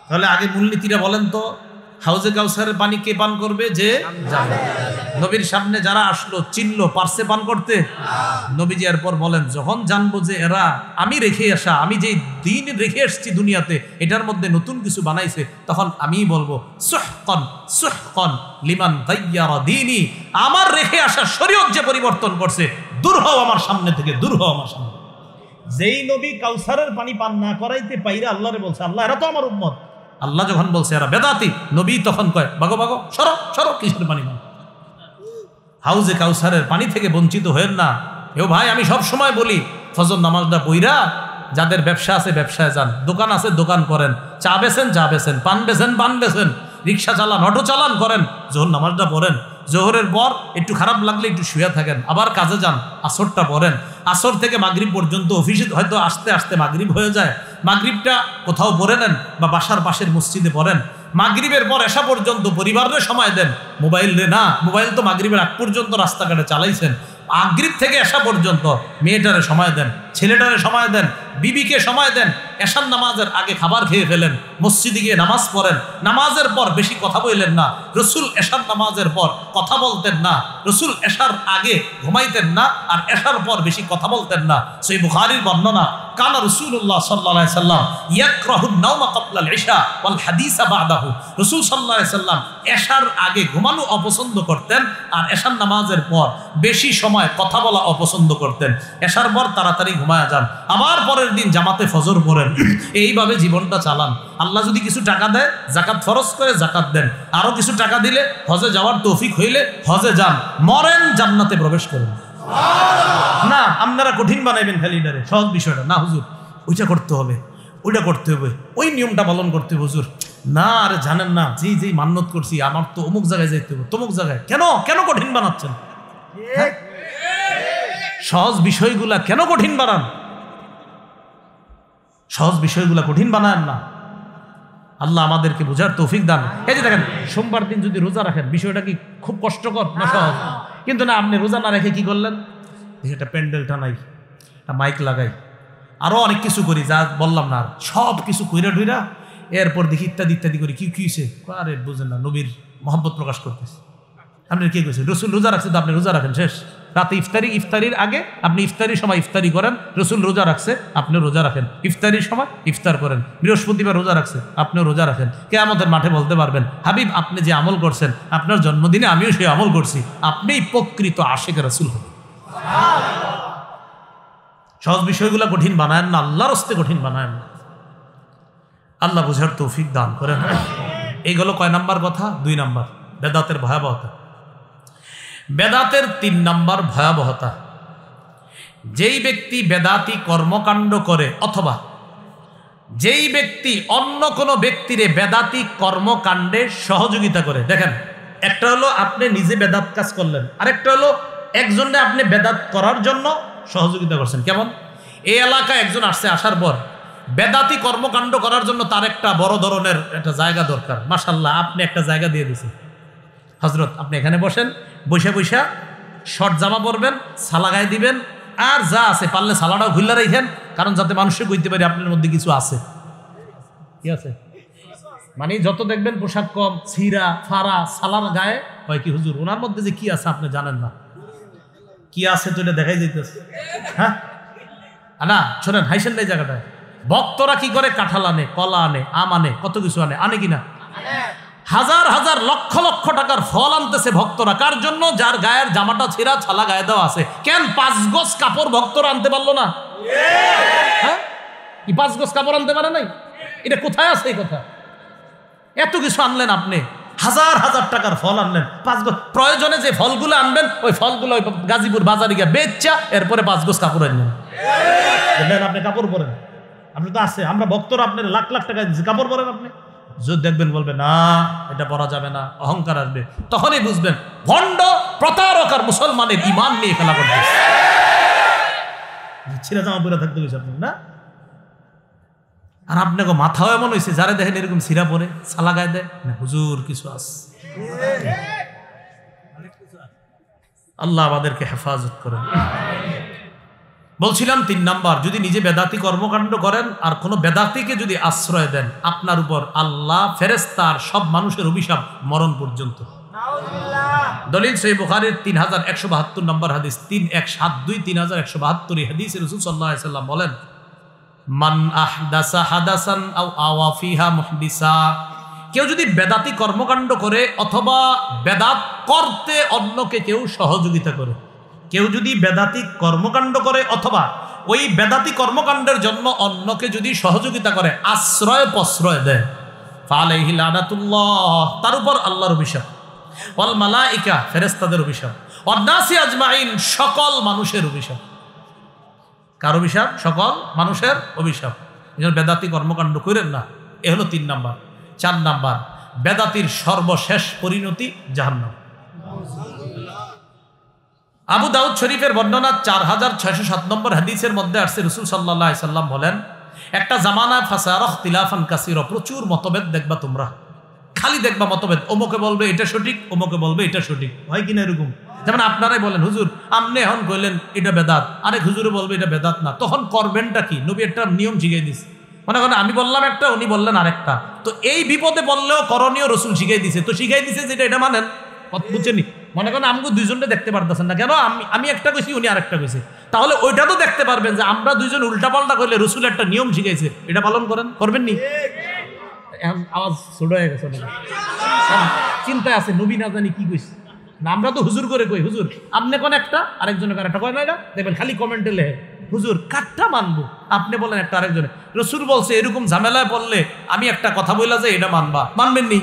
তাহলে আগে মূলনীতিটা বলেন তো, হাউজে কাউসারের পানি কে পান করবে? যে যাবে। নবীর সামনে যারা আসলো চিনলো, পারছে পান করতে? নবীজি এরপর বলেন যখন জানবো যে এরা আমি রেখে আসা, আমি যে দিন রেখে এসছি দুনিয়াতে, এটার মধ্যে নতুন কিছু বানাইছে, তখন আমি বলবো সুহকান সুহকান লিমান গায়্যারা দীনি, আমার রেখে আসা শরীয়ত যে পরিবর্তন করছে, দূর হও আমার সামনে থেকে, দূর হও আমার সামনে। যেই নবী কাউসারের পানি পান না করাইতে পাইরা আল্লাহরে বলছে আল্লাহ এরা তো আমার উম্মত, আল্লাহ যখন বলছে এরা বেদাতি, নবী তখন কয় ভাগো ভাগো, সরো সরো, কিসের পানি পান? হাউজে কাউসারের পানি থেকে বঞ্চিত হয়েন না। এও ভাই, আমি সব সময় বলি ফজর নামাজটা পইরা যাদের ব্যবসা আছে ব্যবসায় যান, দোকান আছে দোকান করেন, চা বেছেন চা বেছেন, পান বেছেন পান বেছেন, রিক্সা চালান অটো চালান করেন, জোহর নামাজটা পড়েন, জোহরের পর একটু খারাপ লাগলে একটু শুয়ে থাকেন, আবার কাজে যান, আসরটা পড়েন, আসর থেকে মাগরিব পর্যন্ত, অফিসে হয়তো আসতে আসতে মাগরিব হয়ে যায়, মাগরিবটা কোথাও পড়ে নেন বা বাসার পাশের মসজিদে পড়েন। মাগরিবের পর এসা পর্যন্ত পরিবারের সময় দেন, মোবাইল রে না, মোবাইল তো মাগরিবের আগ পর্যন্ত রাস্তাঘাটে চালাইছেন। মাগরিব থেকে এসা পর্যন্ত মেয়েটারে সময় দেন, ছেলেটারে সময় দেন, বিবিকে সময় দেন। এশার নামাজের আগে খাবার খেয়ে ফেলেন, মসজিদে গিয়ে নামাজ পড়েন, নামাজের পর বেশি কথা বললেন না। রসুল এশার নামাজের পর কথা বলতেন না, রসুল এশার আগে ঘুমাইতেন না, আর এশার পর বেশি কথা বলতেন না। সহিহ বুখারীর বর্ণনা, কানা রাসূলুল্লাহ সাল্লাল্লাহু আলাইহি সাল্লাম ইয়াকরাহুন নাওমা ক্বাবলাল ইশা ওয়াল হাদিসা বাদাহু। রাসূল সাল্লাল্লাহু আলাইহি সাল্লাম এশার আগে ঘুমানো অপছন্দ করতেন, আর এশার নামাজের পর বেশি সময় সময় কথা বলা অপছন্দ করতেন, এশার পর তাড়াতাড়ি ঘুমায়া যান, আবার পরের দিন জামাতে ফজর পড়েন, এইভাবে জীবনটা চালান। আল্লাহ যদি কিছু টাকা দেয়, জাকাত ফরজ করে জাকাত দেন, আরো কিছু টাকা দিলে হজে যাওয়ার তৌফিক হইলে হজে যান, মরেন জান্নাতে প্রবেশ করেন। না আপনারা কঠিন বানাইবেন খালি এটারে, সহজ বিষয়টা না হুজুর ওইটা করতে হবে, ওইটা করতে হবে, ওই নিয়মটা পালন করতে হবে হুজুর। না আরে জানেন না, যেই মান্যত করছি আমার তো অমুক জায়গায় যাইতে হবে, তমুক জায়গায়, কেন কেন কঠিন বানাচ্ছেন? সহজ বিষয়গুলা কেন কঠিন বানান? সহজ বিষয়গুলা কঠিন বানান না। আল্লাহ আমাদেরকে বোঝার তৌফিক দান। এই যে দেখেন, সোমবার দিন যদি রোজা রাখেন, বিষয়টা কি খুব কষ্টকর না সহজ? কিন্তু না, আপনি রোজা না রেখে কি করলেন, একটা প্যান্ডেলটা নাই, একটা মাইক লাগাই, আরো অনেক কিছু করি, যা বললাম না, সব কিছু কইরা টুইরা এরপর দেখি ইত্যাদি ইত্যাদি করি। কি হয়েছে? আরে বুঝেন না, নবীর মহব্বত প্রকাশ করতেছে। আপনি কি কইছেন? রসুল রোজা রাখছে তো আপনি রোজা রাখেন, শেষ। রাতে ইফতারির আগে আপনি ইফতারির সময় ইফতারি করেন, রসুল রোজা রাখছে আপনি রোজা রাখেন, ইফতারির সময় ইফতার করেন। বৃহস্পতিবার রোজা রাখছে আপনিও রোজা রাখেন। কিয়ামতের মাঠে বলতে পারবেন, হাবিব আপনি যে আমল করছেন, আপনার জন্মদিনে আমিও সেই আমল করছি, আপনিই প্রকৃত আশিক রাসূল হবেন। সহজ বিষয়গুলো কঠিন বানায়েন না, আল্লাহর হস্তে কঠিন বানায়েন না। আল্লাহ বুঝার তৌফিক দান করেন। এইগুলো কয় নাম্বার কথা? 2 নাম্বার, বেদাতের ভয়াবহতা। বেদাতের 3 নাম্বার ভয়াবহতা, যেই ব্যক্তি বেদাতি কর্মকাণ্ড করে অথবা যেই ব্যক্তি অন্য কোনো ব্যক্তিরে বেদাতি কর্মকাণ্ডে সহযোগিতা করে। দেখেন, একটা হলো আপনি নিজে বেদাত কাজ করলেন, আরেকটা হলো একজনে আপনি বেদাত করার জন্য সহযোগিতা করছেন। কেমন? এই এলাকায় একজন আসছে, আসার পর বেদাতি কর্মকাণ্ড করার জন্য তার একটা বড় ধরনের একটা জায়গা দরকার। মাশাআল্লাহ, আপনি একটা জায়গা দিয়ে দিয়েছেন, হযরত আপনি এখানে বসেন, বসে বসে শর্ট জামা পরবেন, সালা গায়ে দিবেন, আর যা আছে পারলে সালাটাও খুললা রাখেন, কারণ যাতে মানুষে বুঝতে পারে আপনার মধ্যে কিছু আছে। কি আছে? মানে যত দেখবেন পোশাক কম, ছিঁড়া ফাড়া, সালার গায়ে, হয় কি হুজুর ওনার মধ্যে যে কি আছে আপনি জানেন না। কি আছে তো এটা দেখাই যাইতেছে। হ্যাঁ না, শোনেন, হাইসেন এই জায়গাটায় ভক্তরা কি করে? কাঁঠাল আনে, কলা আনে, আম আনে, কত কিছু আনে, আনে কিনা? হাজার হাজার লক্ষ লক্ষ টাকার ফল আনতেছে ভক্তরা। কার জন্য? যার গায়ের জামাটা ছিঁড়া, ছালা গায়ে দেওয়া আছে। কেন 5 গজ কাপড় ভক্তরা আনতে পারলো না? হ্যাঁ, কি 5 গজ কাপড় আনতে পারে নাই? এটা কোথায় আছে এই কথা? এত কিছু আনলেন আপনি, হাজার হাজার টাকার ফল আনলেন, 5 গজ। প্রয়োজনে যে ফলগুলো আনবেন, ওই ফলগুলো ওই গাজীপুর বাজারে গিয়ে বেচা, এরপরে 5 গজ কাপড় আনলেন। আপনি কাপড় পরেন, আপনি তো আছে, আমরা ভক্তরা আপনার লাখ লাখ টাকা দিচ্ছি, কাপড় পরেন আপনি। যদি দেখবেন বলবে না এটা পরা যাবে না, অহংকার আসবে, তখনই বুঝবেন ভণ্ড প্রতারক আর মুসলমানের ইমান নিয়ে খেলা করতে। ছিঁড়া জামা পরে থাকতে গেছে আপনি না? আর আপনাকে মাথাও এমন হয়েছে, যারা দেখেন এরকম ছিঁড়া পরে, সালা গায়ে দেয় না, হুজুর কিছু আছে। আল্লাহ আমাদেরকে হেফাজত করেন। বলছিলাম 3 নাম্বার, যদি নিজে বেদাতি কর্মকাণ্ড করেন আর কোনো বেদাতিকে যদি আশ্রয় দেন, আপনার উপর আল্লাহ, ফেরেশতা আর সব মানুষের অভিশাপ মরণ পর্যন্ত। দলিল সহিহ বুখারীর 3172 নম্বর হাদিস, 3172 3172 এই হাদিসে রাসূল সাল্লাল্লাহু আলাইহি সাল্লাম বলেন, মান আহদাসা হাদাসান আও আওয়া ফিহা মুহদিসা, কেউ যদি বেদাতি কর্মকাণ্ড করে অথবা বেদাত করতে অন্যকে কেউ সহযোগিতা করে, কেউ যদি বেদাতি কর্মকাণ্ড করে অথবা ওই বেদাতি কর্মকাণ্ডের জন্য অন্যকে যদি সহযোগিতা করে, আশ্রয় প্রশ্রয় দেয়, ফালাইহি লানাতুল্লাহ, তার উপর আল্লাহর অভিশাপ, ওয়াল মালাইকা, ফেরেশতাদের অভিশাপ, ওয়ান নাসি আজমাইন, সকল মানুষের অভিশাপ। কার অভিশাপ? সকল মানুষের অভিশাপ। এজন্য বেদাতি কর্মকাণ্ড করেন না। এ হলো 3 নাম্বার। 4 নাম্বার, বেদাতির সর্বশেষ পরিণতি জাহান্নাম। আবু দাউদ শরীফের বর্ণনা 4607 নম্বর হাদিসের মধ্যে আসছে, রাসূল সাল্লাল্লাহু আলাইহি সাল্লাম বলেন, একটা জামানা ফাসারা ইখতিলাফান কাসীরা, প্রচুর মতভেদ দেখবা তোমরা, খালি দেখবা মতভেদ, অমুকে বলবে এটা সঠিক, অমুকে বলবে এটা সঠিক, হয় কিনা এরকম? যেমন আপনারাই বলেন, হুজুর আপনি এখন কইলেন এটা বেদাত, আরেক হুজুরে বলবে এটা বেদাত না, তখন করবেনটা কি? নবী একটা নিয়ম শিখিয়ে দিছে। মনে করেন আমি বললাম একটা, উনি বললেন আরেকটা, তো এই বিপদে বললেও করণীয় রাসূল শিখিয়ে দিছে, তো শিখিয়ে দিছে যেটা এটা মানেন, বুঝছেনি? মনে করেন আমগো দুইজনকে দেখতে পারতেছেন না কেন, আমি একটা কইছি, উনি আরেকটা কইছে, তাহলে ওইটা তো দেখতে পারবেন যে আমরা দুইজন উল্টাপাল্টা করলে রাসূল একটা নিয়ম শিখাইছে, এটা পালন করেন, করবেন নি? আওয়াজ ছোট হয়ে গেছে, চিন্তায় আছে নবী না জানি কি কইছে, না আমরা তো হুজুর করে কই, হুজুর আপনি কোন একটা, আরেকজনের কার একটা কয় না, এটা দেখবেন খালি কমেন্টে লেখে হুজুর কাঠটা মানবো, আপনি বলেন একটা আরেকজনে। রসুল বলছে এরকম ঝামেলায় পড়লে আমি একটা কথা বললা যে এটা মানবা, মানবেন নি?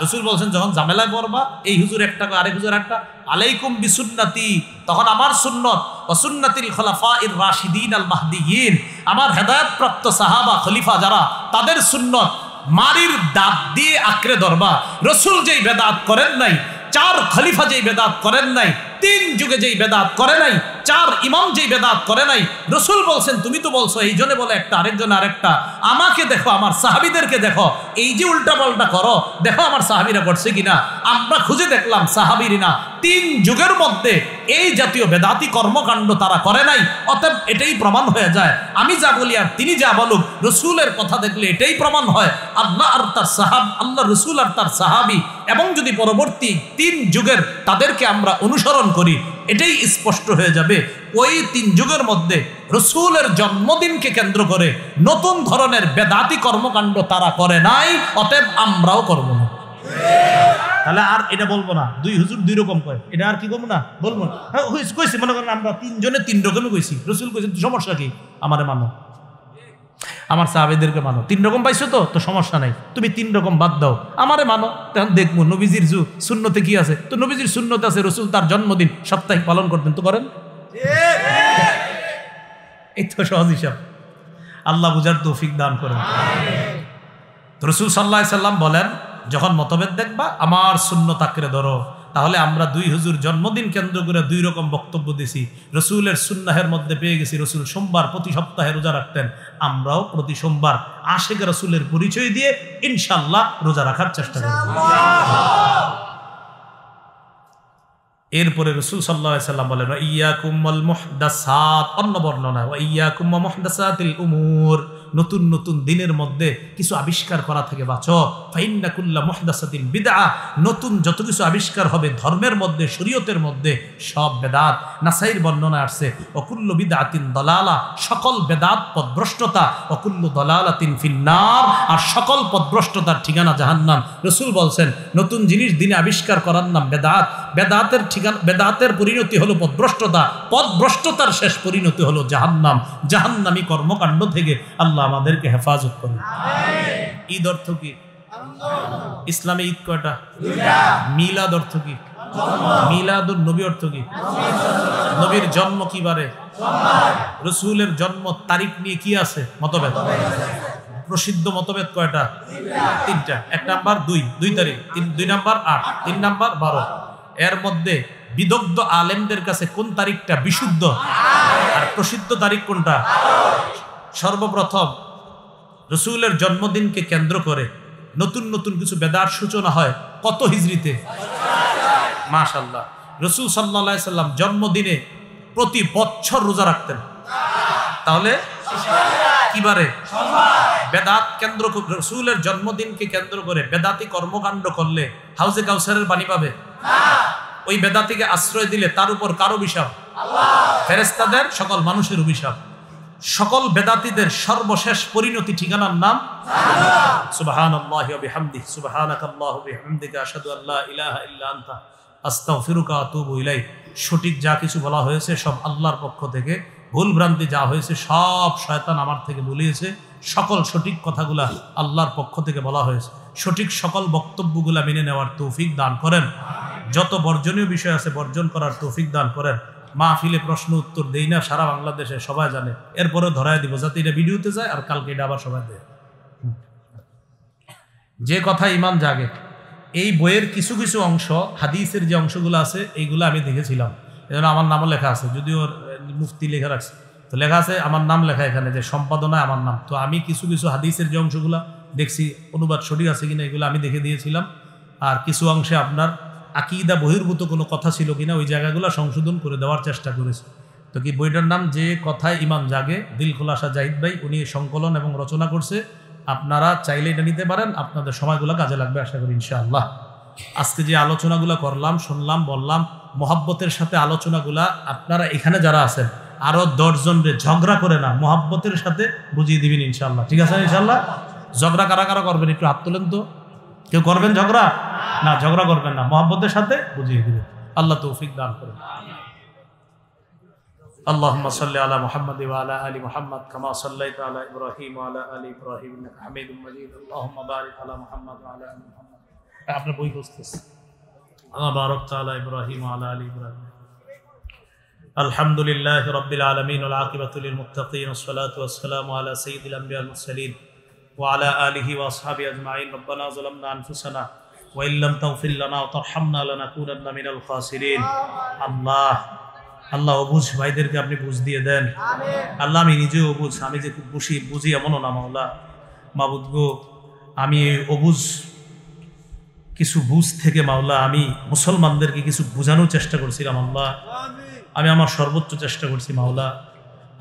রসুল বলছেন যখন ঝামেলায় পড়বা, এই হুজুর একটা আরেক হুজুর একটা, আলাইকুম বিসুন্নতি, তখন আমার সুন্নত ওয়া সুন্নাতিল খুলাফাইর রাশিদিন আল মাহদিয়িন, আমার হেদায়েত প্রাপ্ত সাহাবা খলিফা যারা, তাদের সুন্নত মারির দাঁত দিয়ে আঁকড়ে ধরবা। রসুল যেই বেদাত করেন নাই, 4 খলিফা যেই বেদাত করেন নাই, 3 যুগে যেই বেদাত করে নাই, 4 ইমাম যেই বেদাত করে নাই, রসুল বলছেন তুমি তো বলছো এই জনে বলে একটা, আরেকজন আরেকটা, আমাকে দেখো, আমার সাহাবীদেরকে দেখো, এই যে উল্টা পাল্টা করো, দেখো আমার সাহাবীরা করছে কিনা। আমরা খুঁজে দেখলাম সাহাবীরা না, 3 যুগের মধ্যে এই জাতীয় বেদাতি কর্মকাণ্ড তারা করে নাই। অতএব এটাই প্রমাণ হয়ে যায়, আমি যা বলি আর তিনি যা বলুক, রসুলের কথা দেখলে এটাই প্রমাণ হয় আল্লাহ আর তার আল্লাহ রসুল আর তার সাহাবী, এবং যদি পরবর্তী 3 যুগের তাদেরকে আমরা অনুসরণ করি, এটাই স্পষ্ট হয়ে যাবে ওই 3 যুগের মধ্যে রসুলের জন্মদিনকে কেন্দ্র করে নতুন ধরনের বেদাতি কর্মকাণ্ড তারা করে নাই, অতএব আমরাও করব না। তাহলে আর এটা বলবো না 2 হুজুর 2 রকম কয়, এটা আর কি করবো না, বলবো না। হ্যাঁ কইছি, মনে করেন আমরা 3 জনে 3 রকমই কইছি, রসুল কইছেন সমস্যা কি, আমারে মানো, আমার সাহাবীদেরকে মানো। 3 রকম পাইছো তো সমস্যা নাই, তুমি 3 রকম বাদ দাও, আমারে মানো। তখন দেখবো নবীজির সুন্নতে কি আছে, তো নবীজির সুন্নতে আছে রসুল তার জন্মদিন সাপ্তাহিক পালন করতেন, তো করেন। এই তো সহজ হিসাব, আল্লাহ বুঝার তৌফিক দান করেন। রসুল সাল্লাল্লাহু আলাইহি সাল্লাম বলেন, যখন মতভেদ দেখবা আমার সুন্নত আঁকড়ে ধরো। তাহলে আমরা 2 হুজুর জন্মদিন কেন্দ্র করে 2 রকম বক্তব্য দিছি। রসুলের সুন্নাহের মধ্যে পেয়ে গেছি রসুল সোমবার প্রতি সপ্তাহে রোজা রাখতেন, আমরাও প্রতি সোমবার আশিক রসুলের পরিচয় দিয়ে ইনশাআল্লাহ রোজা রাখার চেষ্টা করব। এরপরে রসুল সাল্লাল্লাহু আলাইহি সাল্লাম বলেন, ইয়াকুম ওয়াল মুহদাসাত, অন্য বর্ণনা ওয়া ইয়াকুম ওয়া মুহদাসাতিল উমুর, নতুন নতুন দিনের মধ্যে কিছু আবিষ্কার করা থেকে বাঁচো। ফাইন্না কুল্লা মুহদাসাতিন বিদআ, নতুন যত কিছু আবিষ্কার হবে ধর্মের মধ্যে, শরীয়তের মধ্যে, সব বেদাত। নাসাইর বর্ণনা আসছে ওয়াকুল্লু বিদআতিন দালালা, সকল বেদাত পথভ্রষ্টতা, ওয়াকুল্লু দালালাতিন ফিন্নার, আর সকল পথভ্রষ্টতার ঠিকানা জাহান্নাম। রাসূল বলছেন নতুন জিনিস দিনে আবিষ্কার করার নাম বেদাত, বেদাতের ঠিকানা, বেদাতের পরিণতি হলো পথভ্রষ্টতা, পথভ্রষ্টতার শেষ পরিণতি হলো জাহান্নাম। জাহান্নামী কর্মকাণ্ড থেকে আল্লাহ আমাদেরকে হেফাজত করুন। ঈদ অর্থ কি? ইসলামে ঈদ কয়টা? মিলাদ অর্থ কি? মিলাদুন নবী অর্থ কি? নবীর জন্ম কি বারে? রসুলের জন্ম তারিখ নিয়ে কি আছে মতভেদ? প্রসিদ্ধ মতভেদ কয়টা? 3টা। 1 নাম্বার 2 তারিখ, 2 নাম্বার 8, 3 নাম্বার 12। এর মধ্যে বিদগ্ধ আলেমদের কাছে কোন তারিখটা বিশুদ্ধ আর প্রসিদ্ধ তারিখ কোনটা? সর্বপ্রথম রসুলের জন্মদিনকে কেন্দ্র করে নতুন নতুন কিছু বেদার সূচনা হয় কত হিজরিতে? মাশাআল্লাহ। রসুল সাল্লাল্লাহু আলাইহি সাল্লাম জন্মদিনে প্রতি বছর রোজা রাখতেন। তাহলে কিবারে? বেদাত কেন্দ্র, রসুলের জন্মদিনকে কেন্দ্র করে বেদাতি কর্মকাণ্ড করলে হাউজে কাউসারের পানি পাবে? ওই বেদাতিকে আশ্রয় দিলে তার উপর কার অভিশাপ? ফেরেশতাদের, সকল মানুষের অভিশাপ। সকল বেদাতীদের সর্বশেষ পরিণতি ঠিকানার নাম সুবহানাল্লাহি ওয়া বিহামদিহি, সুবহানাকাল্লাহু বিহামদিকা আশহাদু আল্লা ইলাহা ইল্লা আনতা আস্তাগফিরুকা ওয়া আতুবু ইলাইক। সঠিক যা কিছু বলা হয়েছে সব আল্লাহর পক্ষ থেকে, ভুল ভ্রান্তি যা হয়েছে সব শয়তান আমার থেকে বলিয়েছে। সকল সঠিক কথাগুলা আল্লাহর পক্ষ থেকে বলা হয়েছে। সঠিক সকল বক্তব্যগুলা মেনে নেওয়ার তৌফিক দান করেন। যত বর্জনীয় বিষয় আছে বর্জন করার তৌফিক দান করেন। মাহফিলে প্রশ্ন উত্তর দেই না, সারা বাংলাদেশে সবাই জানে, এরপরেও ধরায় দিব যাতে এটা ভিডিওতে যায় আর কালকে এটা আবার সবাই দেয়। যে কথা ইমান জাগে, এই বইয়ের কিছু কিছু অংশ, হাদিসের যে অংশগুলো আছে এইগুলো আমি দেখেছিলাম, এজন্য আমার নামও লেখা আছে, যদিও মুফতি লেখা রাখছে, তো লেখা আছে আমার নাম লেখা এখানে, যে সম্পাদনায় আমার নাম। তো আমি কিছু কিছু হাদিসের যে অংশগুলো দেখছি, অনুবাদ সঠিক আছে কিনা এগুলো আমি দেখে দিয়েছিলাম। আর কিছু অংশে আপনার আকীদা বহির্ভূত কোনো কথা ছিল কিনা ওই জায়গাগুলো সংশোধন করে দেওয়ার চেষ্টা করেছি। তো কি বইটার নাম যে কথায় ইমান জাগে, দিল খোলাসা জাহিদ ভাই উনি সংকলন এবং রচনা করছে। আপনারা চাইলে এটা নিতে পারেন, আপনাদের সময়গুলো কাজে লাগবে আশা করি ইনশাআল্লাহ। আজকে যে আলোচনাগুলো করলাম, শুনলাম, বললাম, মহাব্বতের সাথে আলোচনাগুলা আপনারা এখানে যারা আছেন আরো 10 জনরে ঝগড়া করে না, মহাব্বতের সাথে বুঝিয়ে দিবেন ইনশাআল্লাহ। ঠিক আছে ইনশাআল্লাহ? ঝগড়া কারা কারা করবেন একটু হাত তোলেন তো। কেউ করবেন ঝগড়া? না, ঝগড়া করবেন না, মহব্বতের সাথে বুঝিয়ে দিবেন। আল্লাহ তৌফিক দান করেন। আল্লাহুম্মা সাল্লি আলা মুহাম্মাদ ওয়া আলা আলি মুহাম্মাদ কামা সাল্লাইতা আলা ইব্রাহিম ওয়া আলা আলি ইব্রাহিম ইন্নাকা হামিদুম মাজিদ। আল্লাহুম্মা বারিক আলা মুহাম্মাদ ওয়া আলা আলি মুহাম্মাদ। আপনার বই বুঝতেছে, আল্লাহ বারাকতা আলা ইব্রাহিম ওয়া আলা আলি ইব্রাহিম। আলহামদুলিল্লাহি রাব্বিল আলামিন ওয়াল আকিবাতু লিল মুত্তাকিন ওয়াস সালাতু ওয়াস সালামু আলা সাইয়্যিদিল আমবিয়া ওয়াল মুরসালিন ওয়া আলা আলিহি ওয়া আসহাবিহি আজমাইন। রব্বানা যালামনা আনফুসানা ওয়া ইল্লাম তাগফির লানা ওয়া তারহামনা লানাকুনান্না মিনাল খাসিরিন। আল্লাহ অবুঝ ভাইদেরকে আপনি বুঝ দিয়ে দেন। আল্লাহ আমি নিজেও অবুঝ, আমি যে খুব বুঝি এমনও না মাওলা। মাবুদ গো, আমি অবুঝ কিছু বুঝ থেকে মাওলা আমি মুসলমানদেরকে কিছু বোঝানোর চেষ্টা করছিলাম আল্লাহ। আমি আমার সর্বোচ্চ চেষ্টা করছি মাওলা।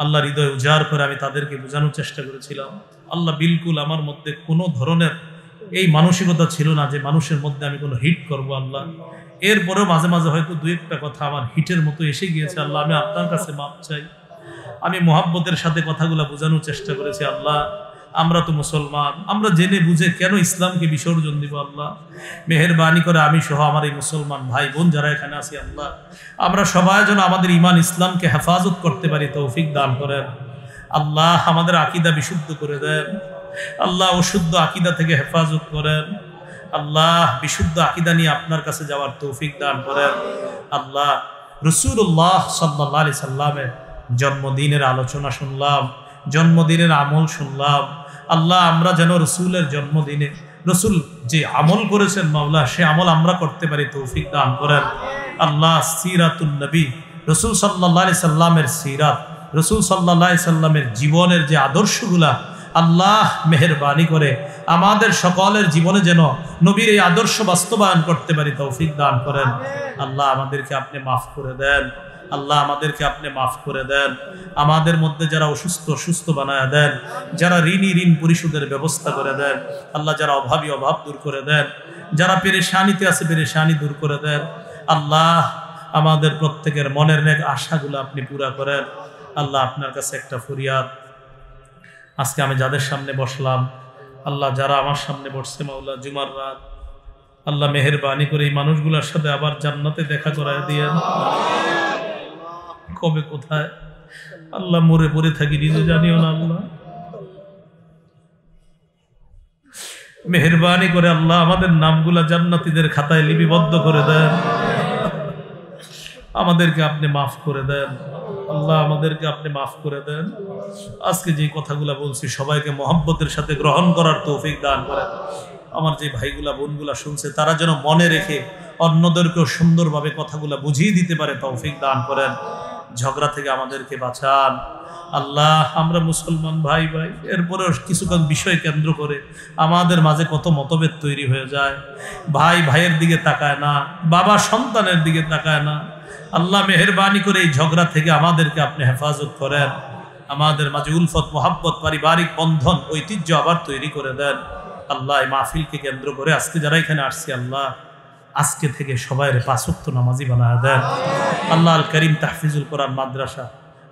আল্লাহ হৃদয় উজাড় করে আমি তাদেরকে বোঝানোর চেষ্টা করেছিলাম আল্লাহ। বিলকুল আমার মধ্যে কোনো ধরনের এই মানসিকতা ছিল না যে মানুষের মধ্যে আমি কোনো হিট করব আল্লাহ। এরপরেও মাঝে মাঝে হয়তো দু একটা কথা আমার হিটের মতো এসে গিয়েছে আল্লাহ। আমি আপনার কাছে মাপ চাই। আমি মোহাব্বতের সাথে কথাগুলো বোঝানোর চেষ্টা করেছি আল্লাহ। আমরা তো মুসলমান, আমরা জেনে বুঝে কেন ইসলামকে বিসর্জন দিব আল্লাহ? মেহেরবানি করে আমি সহ আমার এই মুসলমান ভাই বোন যারা এখানে আছি আল্লাহ, আমরা সবাই যেন আমাদের ইমান ইসলামকে হেফাজত করতে পারি, তৌফিক দান করেন আল্লাহ। আমাদের আকীদা বিশুদ্ধ করে দেন আল্লাহ, অশুদ্ধ আকীদা থেকে হেফাজত করেন আল্লাহ। বিশুদ্ধ আকীদা নিয়ে আপনার কাছে যাওয়ার তৌফিক দান করেন আল্লাহ। রাসূলুল্লাহ সাল্লাল্লাহু আলাইহি সাল্লামের জন্মদিনের আলোচনা শুনলাম, জন্মদিনের আমল শুনলাম আল্লাহ। আমরা যেন রসুলের জন্মদিনে রসুল যে আমল করেছেন মাওলা, সে আমল আমরা করতে পারি, তৌফিক দান করেন আল্লাহ। সিরাতুন নবী, রসুল সাল্লাল্লাহু আলাইহি সাল্লামের সিরাত, রসুল সাল্লাল্লাহু আলাইহি সাল্লামের জীবনের যে আদর্শগুলা আল্লাহ মেহেরবানি করে আমাদের সকলের জীবনে যেন নবীর এই আদর্শ বাস্তবায়ন করতে পারি, তৌফিক দান করেন আল্লাহ। আমাদেরকে আপনি মাফ করে দেন আল্লাহ, আমাদেরকে আপনি মাফ করে দেন। আমাদের মধ্যে যারা অসুস্থ সুস্থ বানায় দেন, যারা ঋণী ঋণ পরিশোধের ব্যবস্থা করে দেন আল্লাহ, যারা অভাবী অভাব দূর করে দেন, যারা পেরেশানিতে আছে পেরেশানি দূর করে দেন আল্লাহ। আমাদের প্রত্যেকের মনের নেক আশাগুলো আপনি পুরা করেন আল্লাহ। আপনার কাছে একটা ফরিয়াদ, আজকে আমি যাদের সামনে বসলাম আল্লাহ, যারা আমার সামনে বসছে মাওলা জুমার রাত আল্লাহ, মেহেরবানি করে এই মানুষগুলোর সাথে আবার জান্নাতে দেখা করায় দিয়েন। কবে কোথায় আল্লাহ মরে পড়ে থাকি নিজে জানিও না আল্লাহ। মেহেরবানি করে আল্লাহ আমাদের নামগুলা জান্নাতীদের খাতায় লিপিবদ্ধ করে দেন। আমাদেরকে আপনি মাফ করে দেন আল্লাহ, আমাদেরকে আপনি মাফ করে দেন। আজকে যে কথাগুলা বলছি সবাইকে মহব্বতের সাথে গ্রহণ করার তৌফিক দান করেন। আমার যে ভাইগুলা বোনগুলা শুনছে তারা যেন মনে রেখে অন্যদেরকেও সুন্দরভাবে কথাগুলা বুঝিয়ে দিতে পারে, তৌফিক দান করেন। ঝগড়া থেকে আমাদেরকে বাঁচান আল্লাহ। আমরা মুসলমান ভাই ভাই, এরপরেও কিছুক্ষণ বিষয় কেন্দ্র করে আমাদের মাঝে কত মতভেদ তৈরি হয়ে যায়। ভাই ভাইয়ের দিকে তাকায় না, বাবা সন্তানের দিকে তাকায় না আল্লাহ। মেহেরবানি করে এই ঝগড়া থেকে আমাদেরকে আপনি হেফাজত করেন। আমাদের মাঝে উলফত মোহাব্বত পারিবারিক বন্ধন ঐতিহ্য আবার তৈরি করে দেন আল্লাহ। এই মাহফিলকে কেন্দ্র করে আজকে যারা এখানে আসছি আল্লাহ, আজকে থেকে সবাই 5 ওয়াক্ত নামাজি বানায় দেন আল্লাহ। আল করিম তাহফিজুল কোরআন মাদ্রাসা,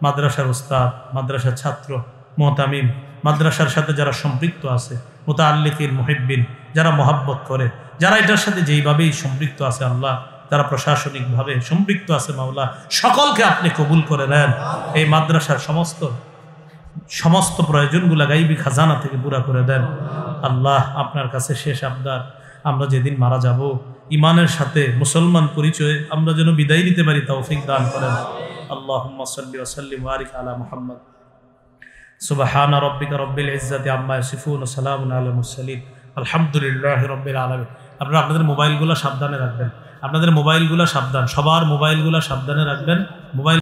মাদ্রাসার উস্তাদ, মাদ্রাসার ছাত্র, মুতামিম, মাদ্রাসার সাথে যারা সম্পৃক্ত আছে, মুতাআল্লিকিন, মুহিব্বিন, যারা মহাব্বত করে, যারা এটার সাথে যেইভাবেই সম্পৃক্ত আছে আল্লাহ, যারা প্রশাসনিকভাবে সম্পৃক্ত আছে মাওলা, সকলকে আপনি কবুল করে নেন। এই মাদ্রাসার সমস্ত প্রয়োজনগুলা গাইবি খাজানা থেকে পুরা করে দেন আল্লাহ। আপনার কাছে শেষ আবদার, আমরা যেদিন মারা যাব ইমানের সাথে মুসলমান পরিচয়ে আমরা যেন বিদায় নিতে পারি, তৌফিক দান করেন। আল্লাহুম্মা সাল্লি ওয়া সাল্লিম ওয়া বারিক আলা মুহাম্মদ। সুবহানা রাব্বিকা রাব্বিল ইজ্জাতি আম্মা ইয়াসিফুন ওয়া সালামুন আলাল মুরসালিন আলহামদুলিল্লাহি রাব্বিল আলামিন। আপনারা আপনাদের মোবাইলগুলো সাবধানে রাখবেন, আপনাদের মোবাইলগুলো সাবধান, সবার মোবাইলগুলো সাবধানে রাখবেন। মোবাইল